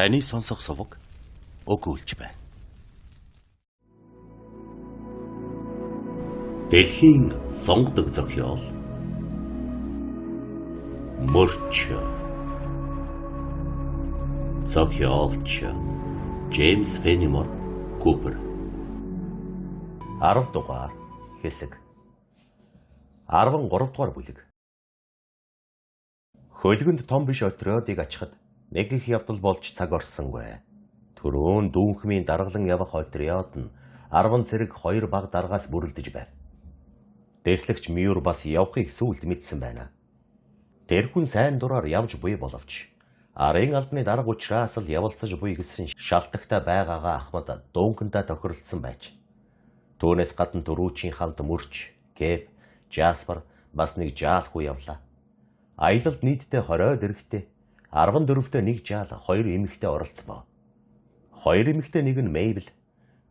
Таны сонсох суваг өгүүлж байна. Дэлхийн сонгодог зохиол Мөрч. Зохиолч Джеймс Феннимор Купер. 10 дугаар хэсэг. 13 дугаар бүлэг. Хөлгөнд том биш отрядыг ачхад нэг их явдал болж цаг орсонгүй. Төрөөн дүүнхмийн даргалан явах отряд нь 10 цэрэг 2 баг даргаас бүрэлдэж байв. Дэслэгч Мюр бас явахыг сүүлд мэдсэн байна. Тэр хүн сайн дураар явж буй боловч арын албаны дарга учраас л явалцаж буй гэсэн шалтгатай байгаагаа ахмад дуунхандаа тохиролцсон байж. Түүнээс гадна Төрүүчийн хамт Мөрч, Кэп, Жаспар бас нэг жаалгүй явлаа. Аялалд нийтдээ 20 дэрэгтэй 14-т нэг жаал 2 эмэгтэй оролцвоо. 2 эмэгтэй нэг нь Мэйбл,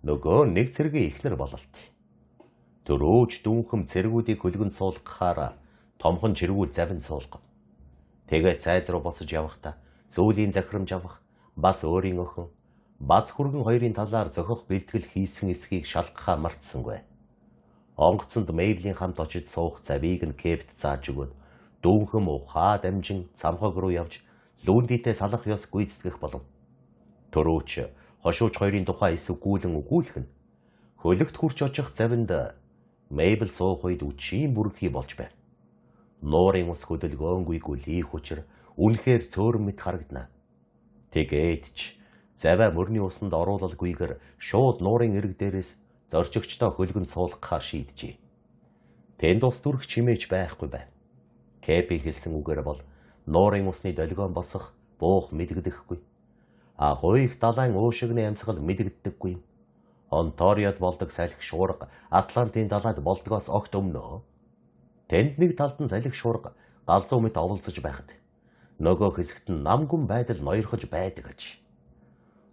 нөгөө нэг цэргийн эхнэр бололт. Төрөөж дүүнхэм цэргүүдийг хөлгөнд суулгахаар томхон чиргүүд завин суулгав. Тэгээ цайз руу босож явахдаа зүүлийн захирамж авах, бас өөрийн охин, бац хүргэн хоёрын талаар зохих бэлтгэл хийсэн эсхийг шалгахаа мартсангүй. Онгоцонд Мэйблийн хамт очиж суух завийг нь Кэпт зааж өгөөд дүүнхэм ухаа дамжин цамхаг руу явж лүүндийтэй салах ёс гүйцэтгэх болов. Төрөөч хошууч хоёрын тухай эсвгүүлэн өгүүлэх нь хөлөгт хурч очих завинд Мэйбл суух үед үчийн бүрхий болж байв. Нуурын ус хөдөлгөөнгүй гүлий хүчээр үнэхээр цөөрөн мэт харагдана. Тэгээд ч заваа мөрний усанд оруулалгүйгээр шууд нуурын эрэг дээрээс зорчигчдоо хөлгөнд суулгахаар шийджээ. Тэнд ус дүрх чимээж байхгүй байв. Кэпи хэлсэн үгээр бол нуурын усны долгион босох буух мэдгэдэхгүй. Агуй их далайн уушигны амьсгал мэдгддэггүй. Онториод болдог салхи шуурга Атлантын далайд болдгоос огт өмнө. Тэнд нэг талд нь салхи шуурга галзуу мэт оволцож байхад нөгөө хэсэгт нь намгүн байдал ноёрхож байдаг аж.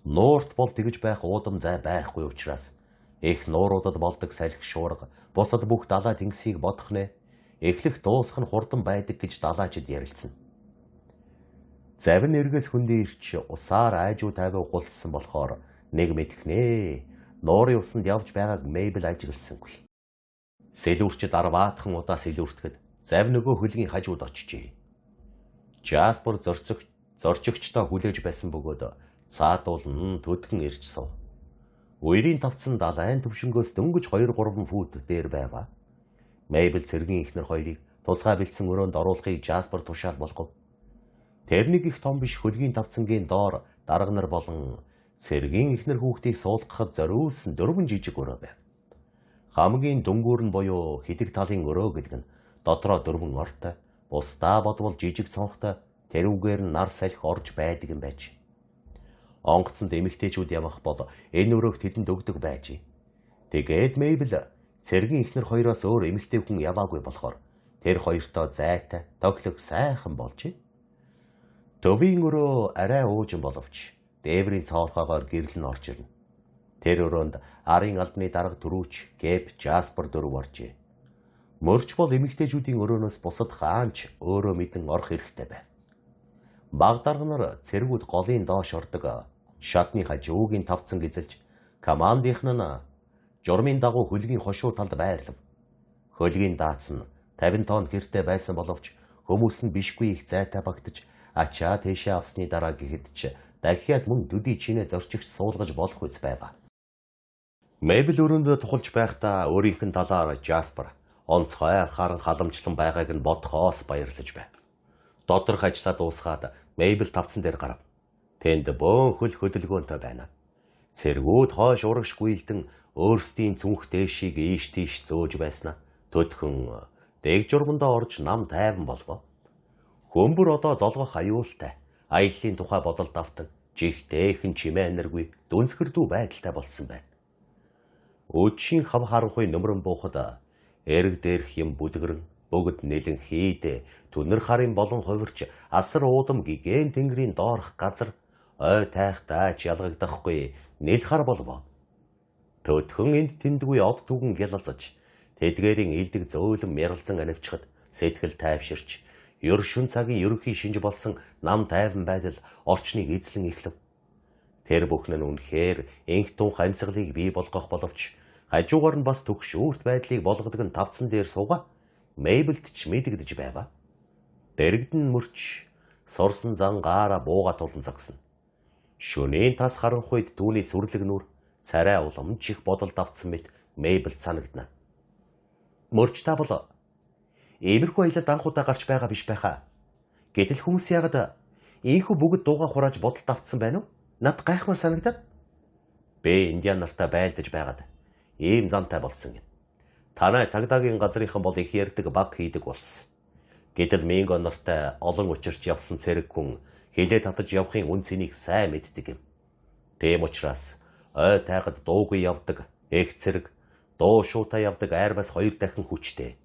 Нуурт бол тэгж байх уудам зай байхгүй учраас их нууруудад болдог салхи шуурга бусад бүх далай тэнгисийг бодох нэ эхлэх дуусах нь хурдан байдаг гэж далайчид ярилцсан. Завин эргээс хөндөө ирч усаар айжуу тайваа гулссан болохоор нэг мэдхнэ. Нуурын усанд явж байгааг Мэйбл ажигласангүй. Сэлүүрчд арваатхан удаа сэлүүртгэд завь нөгөө хөлгийн хажууд очижээ. Жаспар зорчигчдоо хүлээж байсан бөгөөд цаадуулн төдгөн ирж сув. Уярын тавцан далайн төвшнгөөс дөнгөж 2-3 фут дээр байва. Мэйбл цэргийн эхнэр хоёрыг тусгай бэлдсэн өрөөнд оруулахыг Жаспар тушаал болгов. Тэр нэг их том биш хөлгийн тавцангийн доор дарга нар болон цэргийн эхнэр хүүхдийг суулгахад зориулсан 4 жижиг өрөө байв. Хамгийн дөнгүүр нь буюу хитэг талын өрөө гэдэг нь дотроо 4 ортой, бусдаа бодвол жижиг цонхтой тэрүүгээр нь нар салхи орж байдаг юм байж. Онгоцонд эмэгтэйчүүд явах бол энэ өрөөгт тэдэнд өгдөг байж. Тэгээд Мэйбл цэргийн эхнэр хоёроос өөр эмэгтэй хүн яваагүй болохоор тэр хоёртоо зайтай, тоглог сайхан болж. Төвийн өрөө арай уужин боловч дээврийн цоорхоогоор гэрэл нь орж ирнэ. Тэр өрөөнд арын албаны дарга Төрүүч, Кэп, Жаспар дөрөв оржээ. Мөрч бол эмэгтэйчүүдийн өрөөнөөс бусад хаанч өөрөө мэдэн орох хэрэгтэй байв. Баг дарга нар цэргүүд голын доош ордог шатны хажуугийн тавцан гизэлж командийнхан нь журмын дагуу хөлгийн хошуу талд байрлав. Хөлгийн даац нь 50 тонн хэртэй байсан боловч хүмүүс нь бишгүй их зайтай багтаж ачаа тийшээ авсны дараа гэхэд ч дахиад мөн төдий чинээ зорчигч суулгаж болох үс байга. Мэйбл өрөөндөө тухалж байхдаа өөрийнх нь талаар Жаспар онцгой харан халамжлан байгааг нь бодхоос баярлаж байв. Доторх ажлаа дуусгаад Мэйбл тавцан дээр гарав. Тэнд бөөн хөл хөдөлгөөнтэй байна. Цэргүүд хойш урагш гүйлдэн өөрсдийн цүнх дээшийг ийш тийш зөөж байснаа төдхөн дэг журмандаа орж нам тайван болвоо. Хөмбөр одоо золгох аюултай. Аяллаа тухай бодолд автаг, жигтэйхэн чимээ энергүй, дүнсгэрдүү байдалтай болсон байна. Өчийн хав харанхуй нөмрөн буухад эрэг дээрх юм бүдгэрэн, бөгд нэлэн хийдэ, түнэр харын болон хувирч, асар уудам гигэн тэнгэрийн доорх газар, ой тайхтаач ялгагдахгүй, нэл хар болвоо. Төдхөн энд тэндгүй од түгэн гялалзаж, тэдгээрийн илдэг зөөлөн мяралзан анивчхад сэтгэл тайвширч, Ер шүн цагийн ерөнхий шинж болсон нам тайван байдал орчныг эзлэн эхлэв. Тэр бүхэн нь үнэхээр энх тун амьсгалыг бий болгох боловч хажуугаар нь бас төгшөөрт байдлыг болгодог нь тавцсан дээр сууга Мейбелд ч мэдэгдэж байва. Дэрэгдэн мөрч сорсон зан гаараа бууга тулан загсна. Шөнийн тас харанхуйд түүний сүрлэг нүр царай уламж их бодолд автсан мэт Мейбелд санагдана. Мөрч та бол иймэрхүү аялалд анхудаа гарч байгаа биш байхаа. Гэтэл хүмүүс яагаад ийхүү бүгд дууга хурааж бодолд автсан байна уу? Над гайхмаар санагдаад. Би индиан нартай байлдаж байгаад ийм зантай болсон юм. Танай цагдаагийн газрынхан бол их ярддаг баг хийдэг улс. Гэтэл Минго нартай олон учирч явсан цэрэг хүн хилээ татаж явахын үн цэнийг сайн мэддэг юм. Тийм учраас ой тайгад дуугүй явдаг их цэрэг дуу шуутай явдаг айрбас 2 дахин хүчтэй.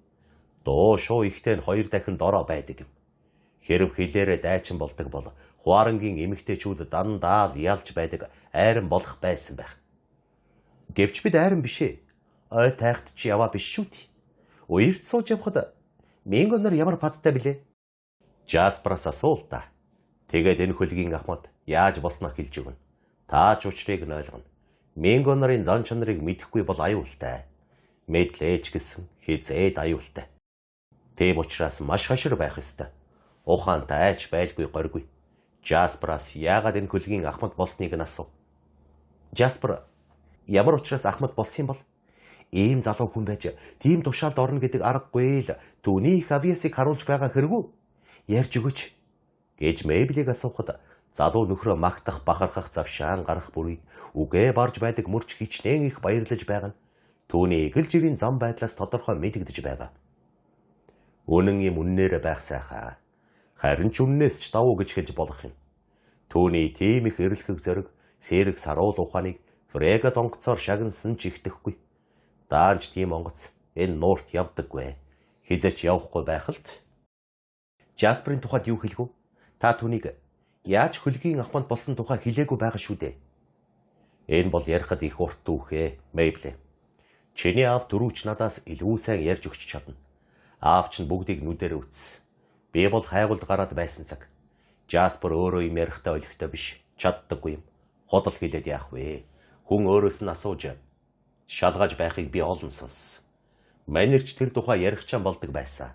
Дуу шуу ихтэй нь 2 дахин дороо байдаг юм. Хэрв хилээрээ дайчин болдог бол Хуарангийн эмэгтэйчүүд дандаа л ялж байдаг айран болох байсан байх. Гэвч бид айран бишээ. Ой тайхт чи яваа биш шүү дээ. Уярт сууж явхад Минго нар ямар падтай билээ? Жаспраас асуул та. Тэгээд энэ хөлгийн ахмад яаж болсноо хэлж өгнө. Та ч учрыг нь ойлгоно. Минго нарын зан чанарыг мэдэхгүй бол аюултай. Мэдлээч гэсэн хизээд аюултай. Тийм учраас маш хашир байх ёстой. Ухаантай айч байлгүй горгүй. Жаспраас яагаад энэ хөлгийн ахмад болсныг нь асуув. Жаспар ямар учраас ахмад болсон юм бол? Ийм залуу хүн байж тийм тушаалд орно гэдэг аргагүй л түүний их авьяасыг харуулж байгаа хэрэггүй. Ярьж өгөөч гэж Мейбелийг асуухад залуу нөхрөө магтах бахархах завшаан гарах бүрийг үгээ барж байдаг мөрч хичнээн их баярлаж байгаа нь түүний эгэл жирийн зам байдлаас тодорхой мэдэгдэж байв. Үнэн юм үннээр байх сайхаа. Харин ч үннээс ч давуу гэж хэлж болох юм. Түүний тийм их эрэлхэг зориг сэрэг саруул ухааныг Фрегад онгоцоор шагнасан ч ихтэхгүй. Даанч тийм онгоц энэ нуурт явдаггүй. Хизээч явахгүй байх л. Жаспрын тухайд юу хэлэх вэ? Та түүнийг яаж хөлгийн ахмад болсон тухай хэлээгүй байгаа шүү дээ. Энэ бол ярихад их урт түүхээ, Мейбл. Чиний аав дөрөвч надаас илүү сайн ярьж өгч чадна. Аав чинь бүгдийг нүдээр үтс. Би бол хайгуулд гараад байсан цаг. Жаспер өөрөө юм ярихтаа олигтой биш. Чаддаггүй юм. Ходол хэлээд яах вэ? Хүн өөрөөс нь асууж шалгаж байхыг би олон сонс. Манерч тэр тухай ярих чам болдог байсан.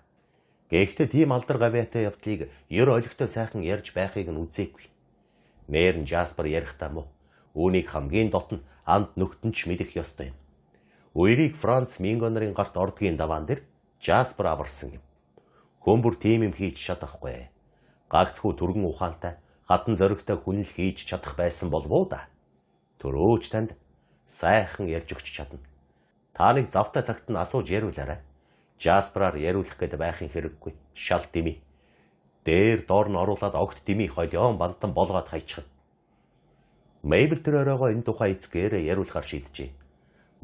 Гэхдээ тийм алдар гавьяатай явдлыг ер олигтой сайхан ярьж байхыг нь үзээгүй. Нээр нь Жаспер ярихдаа муу. Үүнийг хамгийн дотн анд нөхтөнч мэдэх ёстой юм. Уярыг Франц Минго нарын гарт ордгийн даваан дээр Жаспер аварсан юм. Хөмбөр тийм юм хийж чадахгүй. Гагцхүү түргэн ухаантай, хатан зоригтой хүн л хийж чадах байсан болов уу да. Төрөөч танд сайхан ярьж өгч чадна. Та нэг завтай цагт нь асууж яриулаарай. Жаспераар яриулах гээд байхын хэрэггүй. Шал дими. Дээр доор нь оруулаад огт дими холион бантан болгоод хайчихна. Мейбл тэр оройгоо энэ тухай эцгээр яриулахар шийджээ.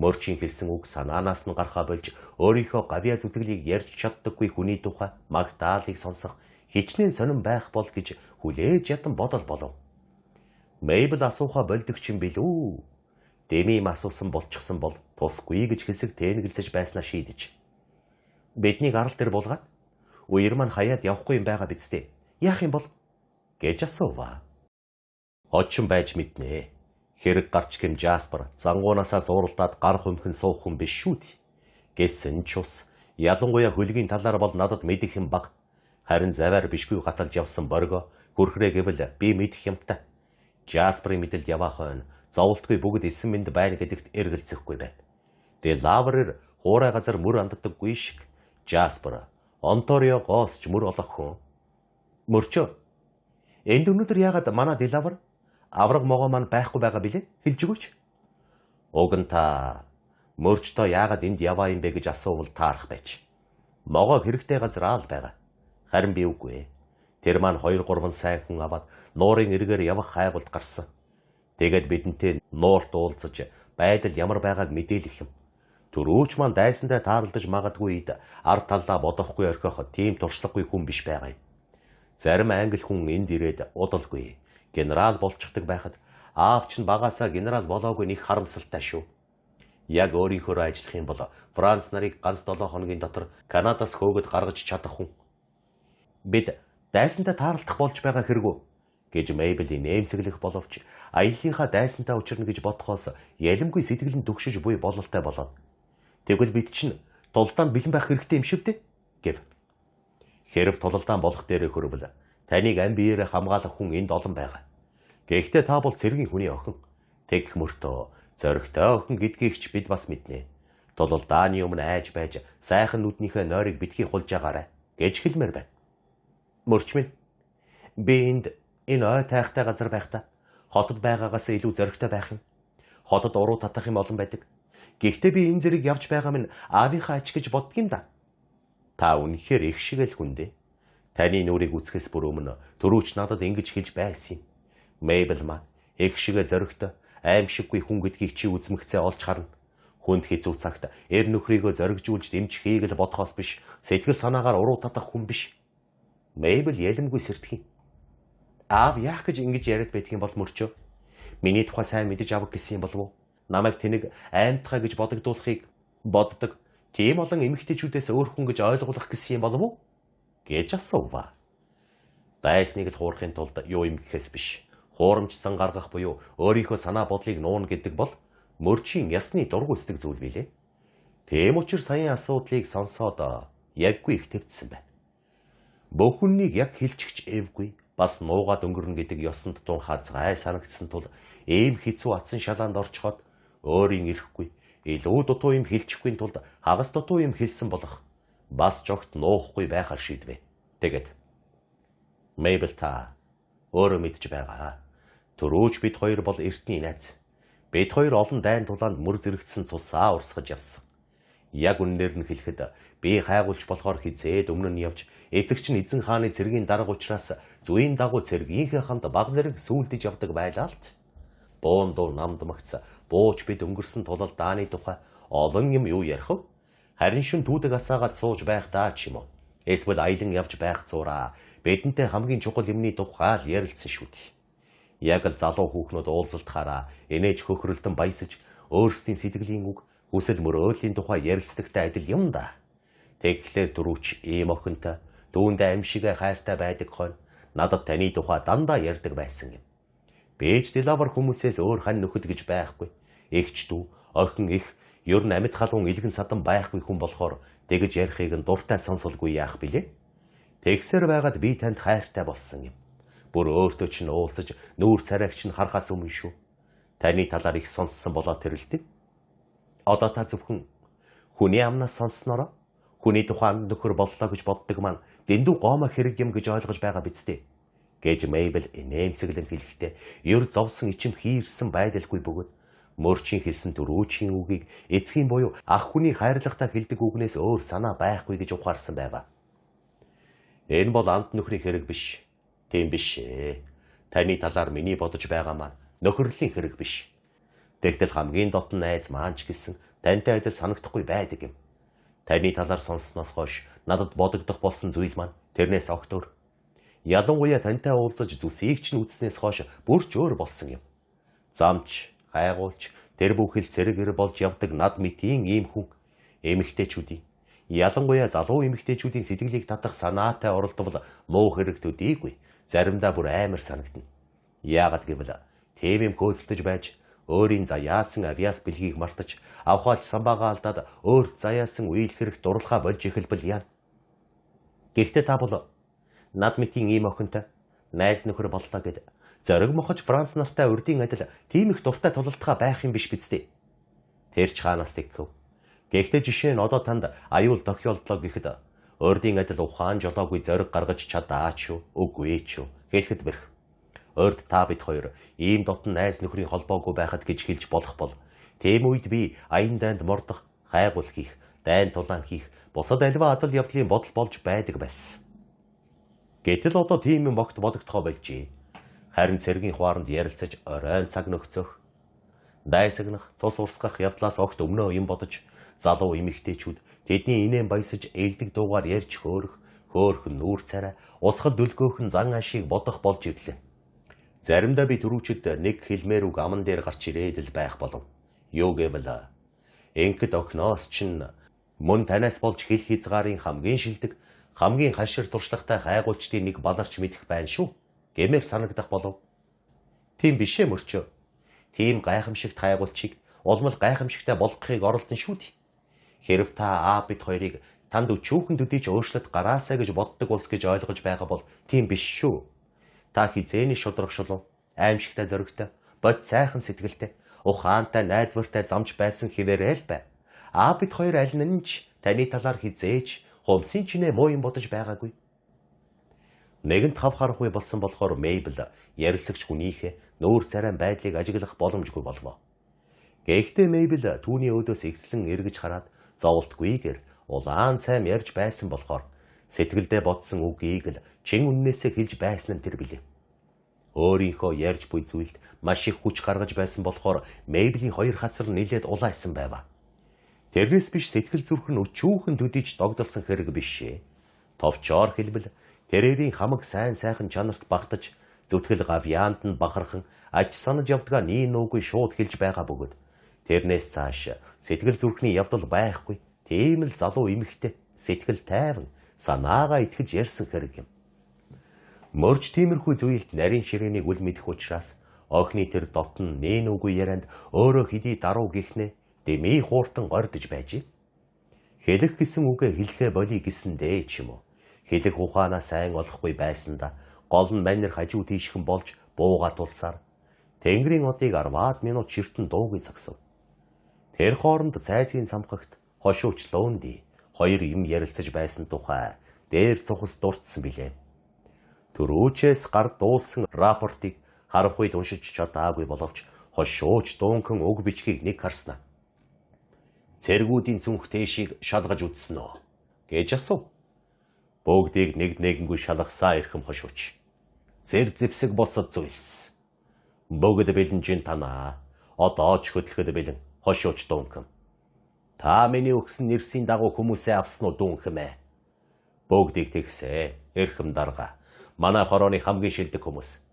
Мөрчийн хэлсэн үг санаанаас нь гарахаа болж өөрийнхөө гавьяа зүтгэлийг ярьж чаддаггүй хүний тухай магтаалыг сонсох хичнээн сонирн байх бол гэж хүлээж ядан бодол болов. Мейбл асуухаа болдог ч юм билүү. Деми им асуусан болчихсон бол тусгүй гэж хэсэг тэнэгэлзэж байснаа шийдэж. Биднийг арал дээр булгаад уяр маань хаяад явахгүй юм байгаа биз дээ. Яах юм бол гэж асуув. Очин байж мэднэ. Хэрэг гарч гэм Жаспер зангуунасаа зууралдаад гар хөмхөн суух хүн биш шүү дээ. Гэсэн ч ус ялангуяа хөлгийн талаар бол надад мэдэх юм баг. Харин заваар бишгүй гаталж явсан борго хөрхрээ гэвэл би мэдэх юмтай. Жасперийн мэдэлд яваа хойно зовлтгүй бүгд эсэн мэнд байна гэдэгт эргэлзэхгүй байна. Тэ лаврэр хуурай газар мөр анддаггүй шиг Жаспер Онторио гоосч мөр олох хүн. Мөрчөө. Энд өнөөдөр яагаад манай Делавр авраг могоо маань байхгүй байгаа билээ? Хэлж өгөөч. Уг нь та мөрчтөө яагаад энд яваа юм бэ гэж асуувал таарах байж. Могоо хэрэгтэй газар аал байгаа. Харин би үгүй. Тэр маань 2-3 сайн хүн аваад нуурын эргээр явах хайгуулд гарсан. Тэгээд бидэнтэй нуурт уулзаж байдал ямар байгааг мэдээлэх юм. Төрөөч маань дайсандаа таарлаж магадгүй үед ард талаа бодохгүй орхиох тийм туршлагагүй хүн биш байгаа юм. Зарим англи хүн энд ирээд удалгүй генерал болчихдаг байхад аав чинь багаасаа генерал болоогүй нэг харамсалтай шүү. Яг өөрийнхөө ажиллах юм бол Франц нарыг ганц 7 хоногийн дотор Канадаас хөөгд гаргаж чадах хүн. Бид дайсандаа таарлах болж байгаа хэрэггүй гэж Мейбл инээмсэглэх боловч аяллынхаа дайсантай учирна гэж бодхоос ялимгүй сэтгэл нь дүгшиж буй бололтой болоод тэгвэл бид чинь тулдаанд бэлэн байх хэрэгтэй юм шиг дээ гэв. Хэрв тулалдаан болох дээрээ хөрвөл таныг ам биеэрээ хамгаалах хүн энд олон байгаа. Гэхдээ та бол цэргийн хүний охин. Тэгэх мөртөө зоригтой охин гэдгийг ч бид бас мэднэ. Тулалдааны өмнө айж байж сайхан нүднийхээ нойрыг битгий хулж агаарай гэж хэлмээр байна. Мөрч минь би энд энэ ой тайхтай газар байхдаа хотод байгаагаас илүү зоригтой байх юм. Хотод уруу татах юм олон байдаг. Гэхдээ би энэ зэрэг явж байгаа минь аавынхаа ач гэж боддгийн да. Та үнэхээр их шиг л хүн дээ. Таны нүрийг үзэхээс бүр өмнө түрүүч надад ингэж хэлж байсан юм. Мейбл маань их шиг зоригтой, аимшиггүй хүн гэдгийг чи үзмэгцээ олж харна. Хүнд хэцүү цагт эр нөхрийгөө зоригжуулж дэмжихийг л бодхоос биш, сэтгэл санаагаар уруу татах хүн биш. Мейбл ялимгүй сэртгэн. Аав яах гэж ингэж яриад байдгийн бол мөрчөө. Миний тухай сайн мэдэж авах гэсэн юм болов уу? Намайг тэнэг аймтгай гэж бодогдуулахыг боддог. Тийм олон эмэгтэйчүүдээс өөр хүн гэж ойлгуулах гэсэн юм болов уу? Гэж асуув. Дайсныг л хуурахын тулд юу юм гэхээс биш. Хуурамчсан гаргах буюу өөрийнхөө санаа бодлыг нуун гэдэг бол мөрчийн ясны дургүй сэтгэл зүйл билээ. Тийм учраас саяын асуудлыг сонсоод яггүй их төвдсөн байна. Бүхнийг яг хэлчихч эвгүй бас нуугаад өнгөрнө гэдэг ёсонд тун хазгай санагдсан тул ийм хэцүү атсан шалаанд орчход өөрийн ирэхгүй илүү дутуу юм хэлчихгүй тулд хагас дутуу юм хэлсэн болох бас жогт нуухгүй байхаар шийдвэ. Тэгээд Мейбл та өөрөө мэдж байгаа. Төрөөж бид хоёр бол эртний найз. Бид хоёр олон дайн тулаанд мөр зэрэгцсэн цусаа урсгаж явсан. Яг үнээр нь хэлэхэд би хайгуулж болохоор хизээд өмнө нь явж эцэгч нь эзэн хааны цэргийн дарга учраас зүйн дагуу цэргийнхээ хамт баг зэрэг сүулдэж явдаг байлаа л. Буун дуу намдмагц бууч бид өнгөрсөн тулалдааны тухай олон юм юу ярих вэ? Харин шин түүдэг асаагаад сууж байх даа ч юм уу. Эсвэл аялан явж байх зураа бидэнтэй хамгийн чухал юмны тухай л ярилцсан шүү дээ. Яг л залуу хүүхнүүд уулзалтахаараа инээж хөхрөлтөн баясаж өөрсдийн сэтгэлийн үг хүсэл мөрөөдлийн тухай ярилцдагтай адил юм да. Тэгэхээр түрүүч ийм охинтой дүүндээ амьшигээ хайртай байдаг хойно надад таны тухай дандаа ярьдаг байсан юм. Бэж дэлавар хүмүүсээс өөр хань нөхөд гэж байхгүй. Эгч дүү, охин их, ер нь амьд халуун илгэн садан байхгүй хүн болохоор тэгж ярихыг нь дуртай сонсолгүй яах билээ. Тэгсээр байгаад би танд хайртай болсон юм. Бүр өөртөө чинь уулзаж нүүр царайгч нь харахаас өмнө шүү. Таны талаар их сонссон болоо тэрэлдэг. Одоо та зөвхөн хүний амнаас сонсснороо хүний тухайн нөхөр боллоо гэж боддог маань дэндүү гоомоо хэрэг юм гэж ойлгож байгаа биз дээ. Гэж Мейбл инээмсэглэн хэлэхдээ ер зовсон ичим хийрсэн байдалгүй бөгөөд мөрчийн хэлсэн төрөөчийн үгийг эцгийн буюу ах хүний хайрлагатай хэлдэг үгнээс өөр санаа байхгүй гэж ухаарсан байва. Энэ бол амт нөхрийн хэрэг биш. Тийм биш ээ. Таны талаар миний бодож байгаа маань нөхөрлийн хэрэг биш. Тэгтэл хамгийн дотн найз маань ч гэсэн тантай адил санагдахгүй байдаг юм. Таны талаар сонссноос хойш надад бодогдох болсон зүйл маань тэрнээс огт өөр. Ялангуяа тантай уулзаж зүсийг ч үзснээс хойш бүр ч өөр болсон юм. Замч, хайгуулч, тэр бүхэл цэрэг болж явдаг над мэтийн ийм хүн эмэгтэйчүүдийн ялангуяа залуу эмэгтэйчүүдийн сэтгэлийг татах санаатай оролдвол муу хэрэг төдийгүй заримдаа бүр амар санагдана. Яагаад гэвэл тийм юм хөөцөлдөж байж өөрийн заяасан авиас бэлгийг мартаж авхаалж самбаагаа алдаад өөр заяасан үйл хэрэг дурлахаа болж эхэлбэл яа. Гэхдээ та бол над мэтийн ийм охинтой найз нөхөр боллоо гэд зориг мохож Франц нартай урдын адил тийм их дуртай тулалтгаа байх юм биш биз дээ. Тэр ч хаанаас тэгхэв. Гэхдээ жишээ нь одоо танд аюул тохиолдлоо гэхэд урдын адил ухаан жолоогүй зориг гаргаж чадаач юу, үгүй ч юу хэлэхэд бэрх. Урд та бид хоёр ийм дотн найз нөхрийн холбоогүй байхад гэж хэлж болох бол тийм үед би аян дайнд мордох, хайгуул хийх, дайн тулаан хийх, бусад альва адал явдлын бодол болж байдаг байсан. Гэтэл одоо тийм юм огт бодогдохоо болжээ. Харин цэргийн хуаранд ярилцаж оройн цаг нөхцөх. Дайсагнах, цус урсгах явдлаас огт өмнөө юм бодож залуу эмэгтэйчүүд тэдний инээн баясаж ээлдэг дуугаар ярьж хөөхөн нүүр царай, усгал дөлгөөхөн зан ашиг бодох болж ирлээ. Заримдаа би түрүүчэд нэг хэлмээр үг аман дээр гарч ирээд л байх болов. Юу гэвэл энхэд охиноос чинь мөн танаас болж хэл хязгаарын хамгийн шилдэг, хамгийн ханшир туршлагатай хайгуулчдын нэг баларч мэдэх байна шүү гэмээр санагдах болов. Тийм биш ээ мөрчөө. Тийм гайхамшигт хайгуулчийг улмал гайхамшигтай болгохыг оролдсон шүү дээ. Хэрв та аав бид хоёрыг танд өчүүхэн төдийч өөрчлөлт гараасаа гэж боддог улс гэж ойлгож байгаа бол тийм биш шүү. Та хизээний шудрагшулуу, аимшигтай зоригтой, бод сайхан сэтгэлтэй, ухаантай найдвартай замж байсан хിവэрэл бай. Аав бид хоёр аль нь ч таны талаар хизээж хумсын чинээ муу юм бодож байгаагүй. Нэгэнт хав харахгүй болсон болохоор Мейбл ярилцагч хүнийхээ нүүр царайн байдлыг ажиглах боломжгүй болов. Гэхдээ Мейбл түүний өөдөөс эцлэн эргэж хараад зовлтгүйгээр улаан цайм ярьж байсан болохоор сэтгэлдээ бодсон үгийг л чин үннээсээ хэлж байсан нь тэр билээ. Өөрийнхөө ярьж буй зүйлд маш их хүч гаргаж байсан болохоор Мейблийн хоёр хацар нилээд улайсан байв. Тэрнээс биш сэтгэл зүрх нь өчүүхэн төдийч догдолсон хэрэг бишээ. Товчоор хэлбэл тэрэрийн хамаг сайн сайхан чанарт багтаж зүтгэл гавьяанд нь бахархан аж санаж явдгаа niin нүггүй шууд хэлж байгаа бөгөөд тэрнээс цааш сэтгэл зүрхний явдал байхгүй. Тийм л залуу эмэгтэй сэтгэл тайван санаагаа итгэж ярьсан хэрэг юм. Мөрж тиймэрхүү зүйлд нарийн ширээнийг үл мэдэх учраас охины тэр дотн niin үгүй ярианд өөрөө хэдий даруу гихнэ дэмий хууртан гордож байжээ. Хэлэх гэсэн үгээ хэлэхэ болий гэсэндээ ч юм уу. Хэлэх ухаанаа сайн олохгүй байсанда гол нь манер хажуу тийшхэн болж бууга тулсаар Тэнгэрийн одыг 10 минут ширтэн дуугүй загсав. Тэр хооронд цайзын самхагт хошууч луунди хоёр юм ярилцаж байсан тухай дээр цухас дурдсан билээ. Төрөөчөөс гар дуулсан рапортыг харах үед уншиж чадаагүй боловч хошууч дуунхан уг бичгийг нэг харснаа. Цэргүүдийн зүнх тээшийг шалгаж үзсэн үү гэж асуув. Бүгдийг нэг нэгэнгүй шалгасаа эрхэм хошууч. Зэр зэвсэг босод зүйлс. Бүгд бэлэнжин танаа. Одоо ч хөдөлгөд бэлэн хошууч дуунхан. Та миний өгсөн нэрсийн дагуу хүмүүсээ авсан уу дуунхэмэ? Бүгдийг тэгсэ эрхэм дарга. Манай хорооны хамгийн шилдэг хүмүүс.